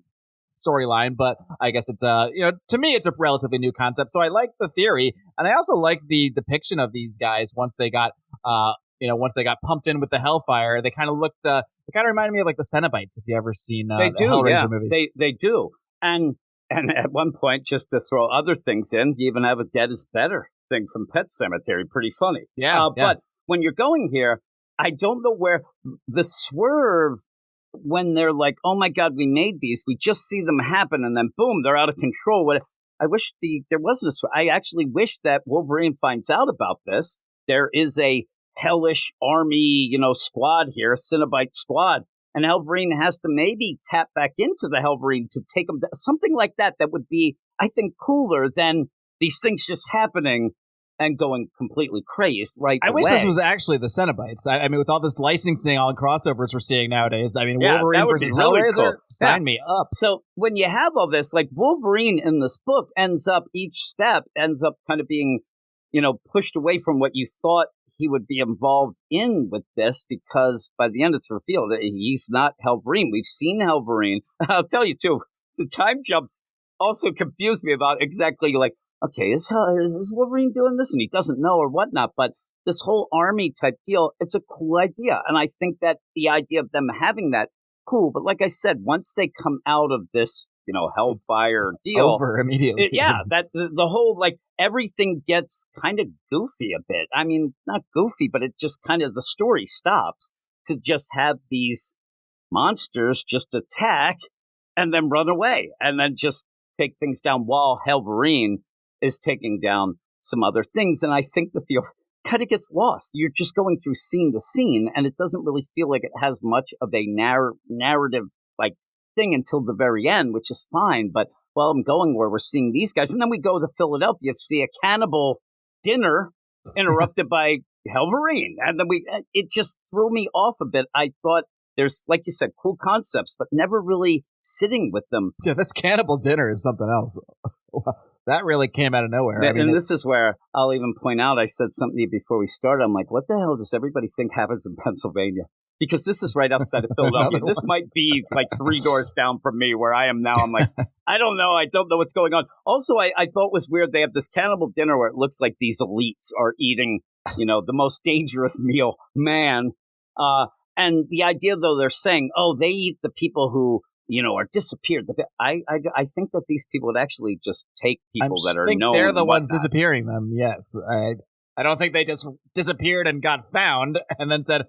storyline, but I guess it's to me, it's a relatively new concept. So I like the theory. And I also like the depiction of these guys once they got, pumped in with the Hellfire. They kind of looked, they kind of reminded me of like the Cenobites, if you ever seen the Hellraiser movies. They do. And at one point, just to throw other things in, you even have a Dead is Better thing from Pet Sematary. Pretty funny. Yeah. But when you're going here, I don't know where the swerve, when they're like, oh my God, we made these. We just see them happen and then boom, they're out of control. I wish there wasn't I actually wish that Wolverine finds out about this. There is a hellish army, squad here, Cenobite squad. And Hellverine has to maybe tap back into the Hellverine to take them down. Something like that would be, I think, cooler than these things just happening and going completely crazed right away. I wish this was actually the Cenobites. I mean, with all this licensing, all the crossovers we're seeing nowadays, Wolverine versus Hellraiser, cool. sign me up. So when you have all this, like Wolverine in this book each step ends up kind of being, pushed away from what you thought he would be involved in with this, because by the end it's revealed that he's not Hellverine. We've seen Hellverine. I'll tell you too, the time jumps also confused me about exactly like, okay, is Wolverine doing this? And he doesn't know or whatnot. But this whole army type deal, it's a cool idea. And I think that the idea of them having that, cool. But like I said, once they come out of this, Hellfire deal. Over immediately. That the whole, like, everything gets kind of goofy a bit. I mean, not goofy, but it just kind of, the story stops to just have these monsters just attack and then run away and then just take things down while Hellverine is taking down some other things. And I think the feel kind of gets lost. You're just going through scene to scene, and it doesn't really feel like it has much of a narrative like thing until the very end, which is fine. But while I'm going where we're seeing these guys, and then we go to Philadelphia to see a cannibal dinner interrupted by Hellverine, and then it just threw me off a bit. I thought there's, like you said, cool concepts, but never really sitting with them. Yeah, this cannibal dinner is something else. That really came out of nowhere. And this is where I'll even point out, I said something to you before we started. I'm like, what the hell does everybody think happens in Pennsylvania? Because this is right outside of Philadelphia. This might be like 3 doors down from me where I am now. I'm like, I don't know. I don't know what's going on. Also, I thought it was weird. They have this cannibal dinner where it looks like these elites are eating, the most dangerous meal, man. And the idea, though, they're saying, oh, they eat the people who, are disappeared. I think that these people would actually just take people that are known. They're the ones disappearing them. Yes. I don't think they just disappeared and got found and then said,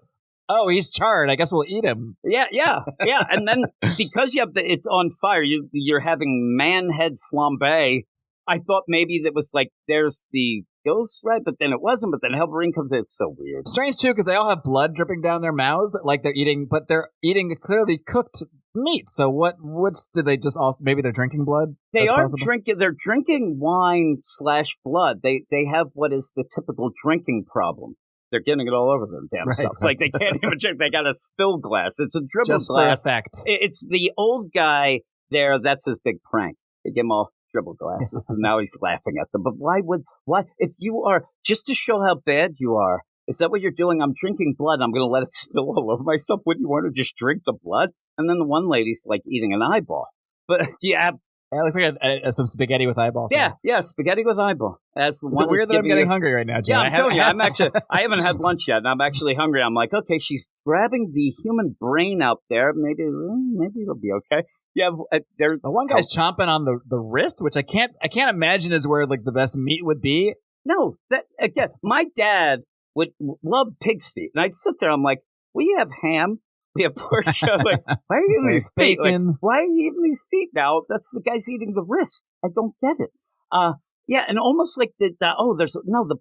oh, he's charred. I guess we'll eat him. Yeah. And then because it's on fire, you're having man head flambe. I thought maybe that was like, there's the ghost, right? But then it wasn't. But then Hellverine comes in. It's so weird. Strange, too, because they all have blood dripping down their mouths like they're eating, but they're eating clearly cooked meat. So which do they just also, maybe they're drinking blood? They are drinking, they're drinking wine / blood. They have what is the typical drinking problem. They're getting it all over their damn self. It's like they can't even drink. They got a spill glass. It's a dribble just glass. For effect. It's the old guy there. That's his big prank. They give him all dribble glasses, and now he's laughing at them. But why? If you are, just to show how bad you are, is that what you're doing? I'm drinking blood. I'm going to let it spill all over myself. Wouldn't you want to just drink the blood? And then the one lady's like eating an eyeball. But yeah. It looks like some spaghetti with eyeballs. Yeah, spaghetti with eyeball. Is it weird that I'm getting hungry right now, Jim? Yeah, I'm telling you, I haven't had lunch yet, and I'm actually hungry. I'm like, okay, she's grabbing the human brain out there. Maybe it'll be okay. Yeah, the one guy's chomping on the wrist, which I can't imagine is where like the best meat would be. No, that again, my dad would love pig's feet, and I'd sit there. I'm like, we have ham. We have pork. Like, why are you eating these feet? Like, why are you eating these feet now? That's the guy's eating the wrist. I don't get it. Yeah, and almost like the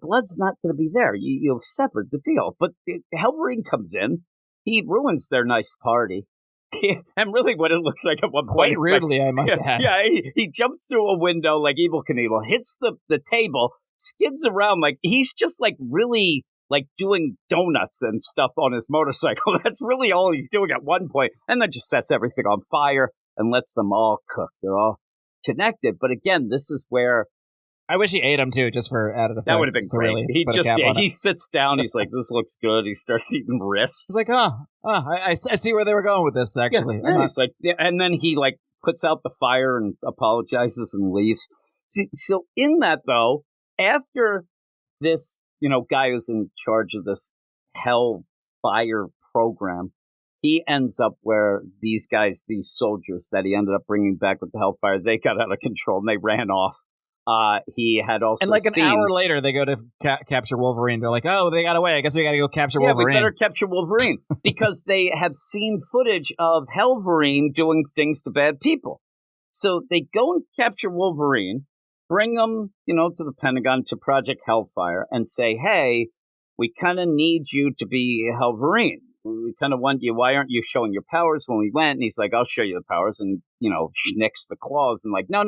blood's not going to be there. You've severed the deal. But Hellverine comes in. He ruins their nice party. And really what it looks like at one point. Quite rudely, I must add. Yeah, he jumps through a window like Evel Knievel, hits the table, skids around like he's just like really like doing donuts and stuff on his motorcycle. That's really all he's doing at one point. And then just sets everything on fire and lets them all cook. They're all connected. But again, this is where I wish he ate them too, just for added effect. That would have been great. He sits down. He's like, "This looks good." He starts eating wrists. He's like, I see where they were going with this. Actually, yeah, he's like, and then he like puts out the fire and apologizes and leaves. See, so in that though, after this, guy who's in charge of this Hellfire program, he ends up where these soldiers that he ended up bringing back with the Hellfire, they got out of control and they ran off. He had also and like an hour later, they go to capture Wolverine. They're like, "Oh, they got away. I guess we got to go capture Wolverine." Yeah, we better capture Wolverine because they have seen footage of Hellverine doing things to bad people. So they go and capture Wolverine, bring him, to the Pentagon, to Project Hellfire, and say, "Hey, we kind of need you to be Hellverine. We kind of want you. Why aren't you showing your powers when we went?" And he's like, "I'll show you the powers," and schnicks the claws and like, "No,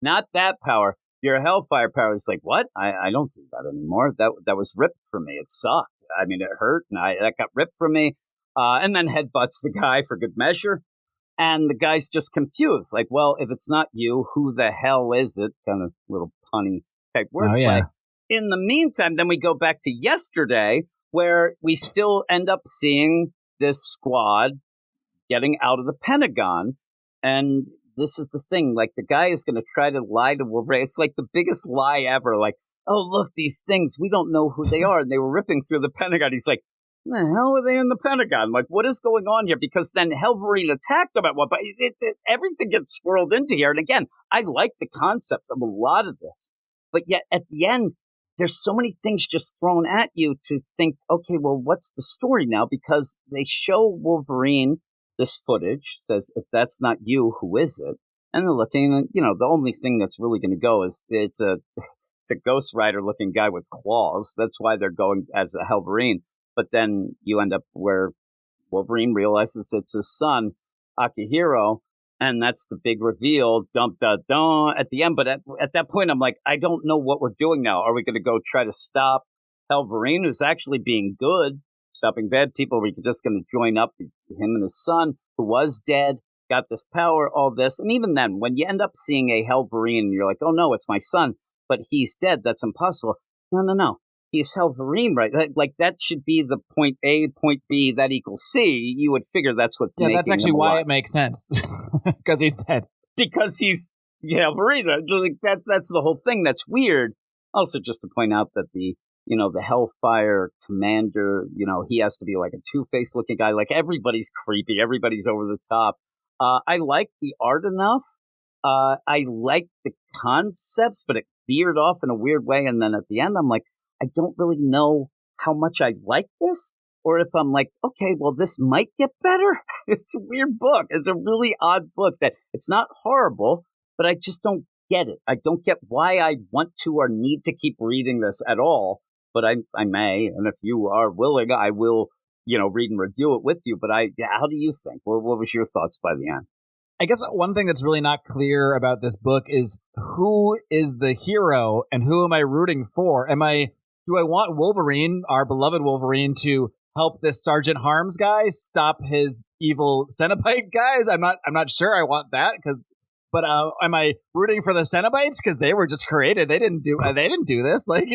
not that power. Your Hellfire power." Is like, what? I don't do that anymore. That was ripped from me. It sucked. I mean, it hurt, and that got ripped from me. And then headbutts the guy for good measure. And the guy's just confused. Like, well, if it's not you, who the hell is it? Kind of little punny type wordplay. Oh, yeah. In the meantime, then we go back to yesterday, where we still end up seeing this squad getting out of the Pentagon. And this is the thing, like the guy is going to try to lie to Wolverine. It's like the biggest lie ever. Like, oh, look, these things, we don't know who they are. And they were ripping through the Pentagon. He's like, the hell are they in the Pentagon? Like, what is going on here? Because then Hellverine attacked them at one point. Everything gets swirled into here. And again, I like the concepts of a lot of this. But yet at the end, there's so many things just thrown at you to think, okay, well, what's the story now? Because they show Wolverine this footage, says, if that's not you, who is it? And they're looking, and, the only thing that's really going to go is it's a Ghost Rider looking guy with claws. That's why they're going as a Hellverine. But then you end up where Wolverine realizes it's his son, Akihiro, and that's the big reveal, dum-da-dum, at the end. But at that point, I'm like, I don't know what we're doing now. Are we going to go try to stop Hellverine, who's actually being good, stopping bad people? Are we just going to join up him and his son, who was dead, got this power, all this? And even then, when you end up seeing a Hellverine, and you're like, oh, no, it's my son, but he's dead. That's impossible. No. He's Hellverine, right? Like that should be the point A, point B, that equals C. You would figure that's what's making that's actually him why alive. it makes sense. Because he's dead. Because he's Hellverine. Like, that's the whole thing. That's weird. Also, just to point out that the Hellfire commander, he has to be like a two-faced looking guy. Like, everybody's creepy. Everybody's over the top. I like the art enough. I like the concepts, but it veered off in a weird way. And then at the end, I'm like, I don't really know how much I like this, or if I'm like, okay, well, this might get better. It's a weird book. It's a really odd book that it's not horrible, but I just don't get it. I don't get why I want to or need to keep reading this at all, but I may. And if you are willing, I will, read and review it with you. But how do you think? What was your thoughts by the end? I guess one thing that's really not clear about this book is who is the hero and who am I rooting for? Do I want Wolverine, our beloved Wolverine, to help this Sergeant Harms guy stop his evil Cenobite guys? I'm not sure I want that, but am I rooting for the Cenobites because they were just created? They didn't do this. Like,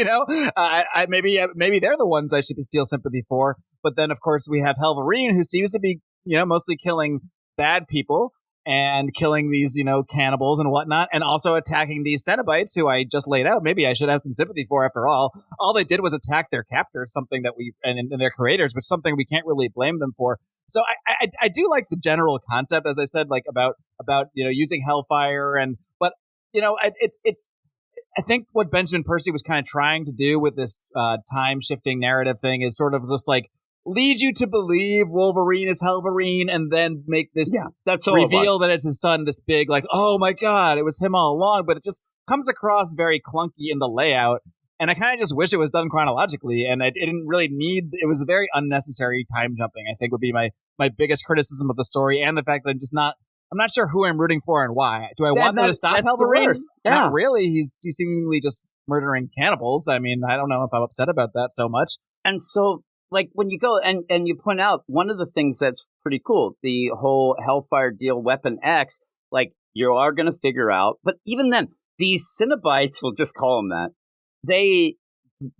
maybe they're the ones I should feel sympathy for. But then, of course, we have Hellverine, who seems to be mostly killing bad people and killing these, cannibals and whatnot, and also attacking these Cenobites, who I just laid out. Maybe I should have some sympathy for after all. All they did was attack their captors, something that and their creators, which something we can't really blame them for. So I do like the general concept, as I said, like about using Hellfire, but it's I think what Benjamin Percy was kind of trying to do with this time shifting narrative thing is sort of just like lead you to believe Wolverine is Hellverine, and then make this reveal that it's his son, this big, like, oh my God, it was him all along. But it just comes across very clunky in the layout. And I kind of just wish it was done chronologically. And it didn't really it was very unnecessary time jumping, I think, would be my biggest criticism of the story. And the fact that I'm not sure who I'm rooting for and why. Do I want them to stop Hellverine? Yeah. Not really. He's seemingly just murdering cannibals. I mean, I don't know if I'm upset about that so much. And so, like, when you go and you point out one of the things that's pretty cool, the whole Hellfire deal, Weapon X, like, you are going to figure out. But even then, these Cenobites, we'll just call them that,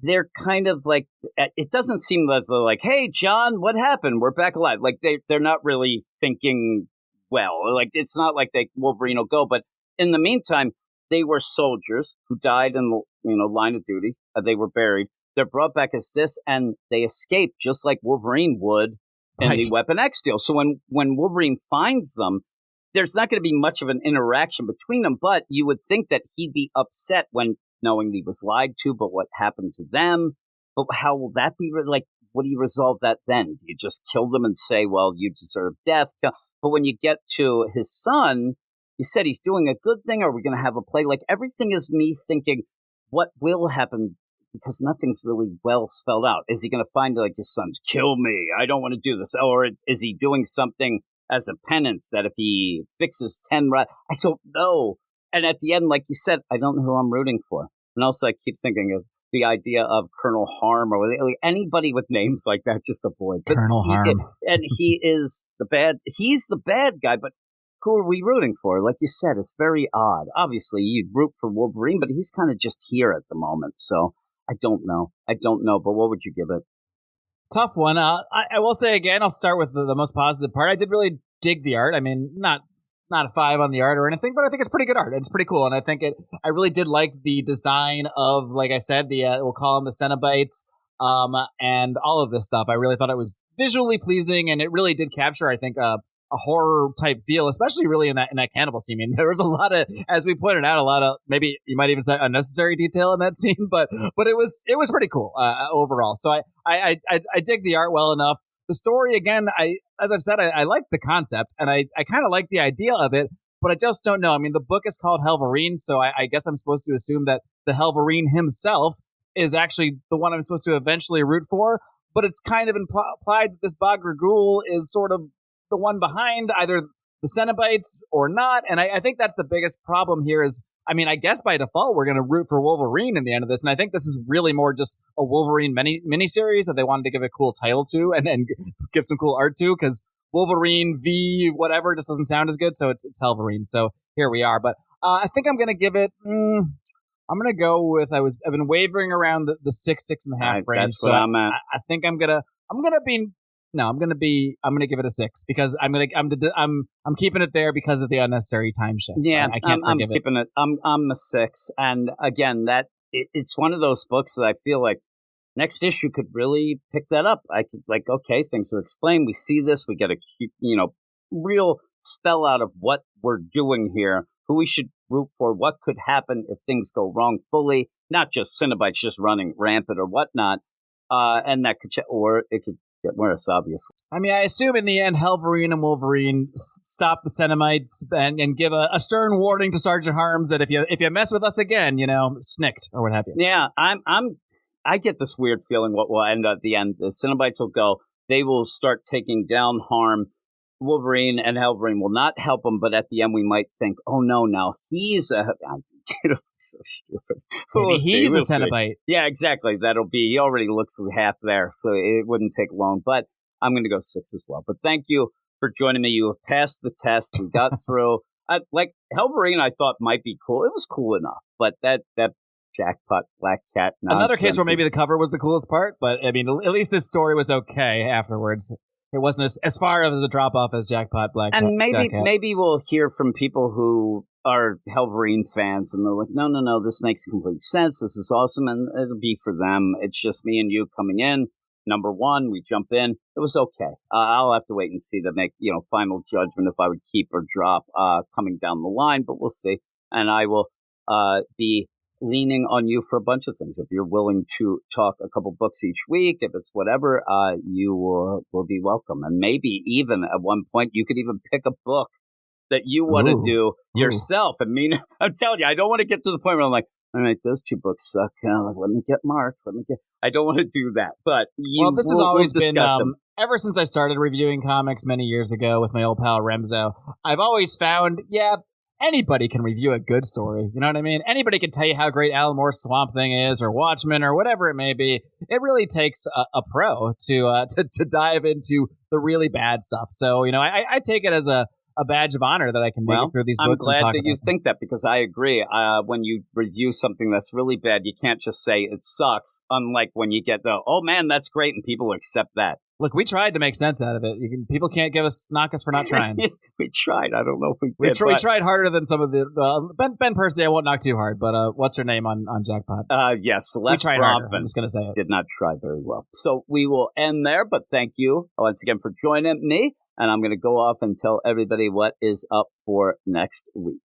they're kind of like, it doesn't seem that they're like, hey, John, what happened? We're back alive. Like, they're not really thinking well. Like, it's not like Wolverine will go. But in the meantime, they were soldiers who died in the line of duty. They were buried. They're brought back as this, and they escape just like Wolverine would in the Weapon X deal. So when Wolverine finds them, there's not going to be much of an interaction between them, but you would think that he'd be upset when knowing he was lied to, but what happened to them? But how will that be? Like, what do you resolve that then? Do you just kill them and say, well, you deserve death? But when you get to his son, you said he's doing a good thing. Are we going to have a play? Like, everything is me thinking, what will happen? Because nothing's really well spelled out. Is he going to find, like, his sons, kill me, I don't want to do this? Or is he doing something as a penance that if he fixes 10 I don't know. And at the end, like you said, I don't know who I'm rooting for. And also, I keep thinking of the idea of Colonel Harm or anybody with names like that, just avoid. Colonel Harm. And he's the bad guy, but who are we rooting for? Like you said, it's very odd. Obviously, you'd root for Wolverine, but he's kind of just here at the moment. So I don't know. But what would you give it? Tough one. I will say again, I'll start with the most positive part. I did really dig the art. I mean, not a 5 on the art or anything, but I think it's pretty good art. It's pretty cool. And I think I really did like the design of, like I said, we'll call them the Cenobites, and all of this stuff. I really thought it was visually pleasing, and it really did capture, I think, a horror type feel, especially really in that cannibal scene. I mean, there was a lot of, as we pointed out, a lot of, maybe you might even say, unnecessary detail in that scene, but it was pretty cool overall. So I dig the art well enough. the story, again, as I've said, I like the concept, and I kind of like the idea of it, but I just don't know. I mean, the book is called Hellverine, so I guess I'm supposed to assume that the Hellverine himself is actually the one I'm supposed to eventually root for, but it's kind of implied that this Bagragul is sort of the one behind either the Cenobites or not, and I think that's the biggest problem here is, I mean, I guess by default, we're going to root for Wolverine in the end of this. And I think this is really more just a Wolverine miniseries that they wanted to give a cool title to and then give some cool art to, because Wolverine v whatever just doesn't sound as good. So it's Hellverine. So here we are. But I think I'm going to give it, I'm going to go with, I've been wavering around the 6.5 range. That's what I'm at. I think I'm going to give it a 6 because I'm keeping it there because of the unnecessary time shifts. Yeah, I can't I'm forgive keeping it. I'm a 6, and again, it's one of those books that I feel like next issue could really pick that up. I could okay, things are explained. We see this. We get a real spell out of what we're doing here. Who we should root for. What could happen if things go wrong fully? Not just Cenobites just running rampant or whatnot. And that could, or it could get worse, obviously. I mean, I assume in the end, Hellverine and Wolverine stop the Cenobites and give a stern warning to Sergeant Harms that if you mess with us again, snicked or what have you. Yeah, I get this weird feeling what will end at the end. The Cenobites will go. They will start taking down Harm. Wolverine and Hellverine will not help him, but at the end we might think, oh no, now he's a so stupid. Maybe he's a Cenobite. Yeah, exactly. He already looks half there, so it wouldn't take long. But I'm going to go 6 as well. But thank you for joining me. You have passed the test. We got through. Like Hellverine, I thought might be cool. It was cool enough, but that Jackpot Black Cat. Another case where maybe the cover was the coolest part, but I mean, at least this story was okay afterwards. It wasn't as far of a drop off as Jackpot Black Cat. And maybe we'll hear from people who are Hellverine fans, and they're like, no, this makes complete sense. This is awesome, and it'll be for them. It's just me and you coming in. Number one, we jump in. It was okay. I'll have to wait and see to make final judgment if I would keep or drop coming down the line, but we'll see. And I will be leaning on you for a bunch of things. If you're willing to talk a couple books each week, if it's whatever, you will be welcome. And maybe even at one point, you could even pick a book that you want to do yourself. I mean, I'm telling you, I don't want to get to the point where I'm like, all right, those 2 books suck. Let me get Mark. I don't want to do that. But this has always been, ever since I started reviewing comics many years ago with my old pal Remzo, I've always found, anybody can review a good story. You know what I mean? Anybody can tell you how great Alan Moore's Swamp Thing is, or Watchmen, or whatever it may be. It really takes a pro to dive into the really bad stuff. So, I take it as a badge of honor that I can make it through these books. I'm glad that you think that, because I agree. When you review something that's really bad, you can't just say it sucks. Unlike when you get the, oh man, that's great, and people accept that. Look, we tried to make sense out of it. People can't knock us for not trying. We tried. I don't know if we did. We tried harder than some of the Ben Percy. I won't knock too hard, but what's her name on Jackpot? Yes, Celeste. We tried harder. I'm just going to say it. Did not try very well. So we will end there. But thank you once again for joining me. And I'm going to go off and tell everybody what is up for next week.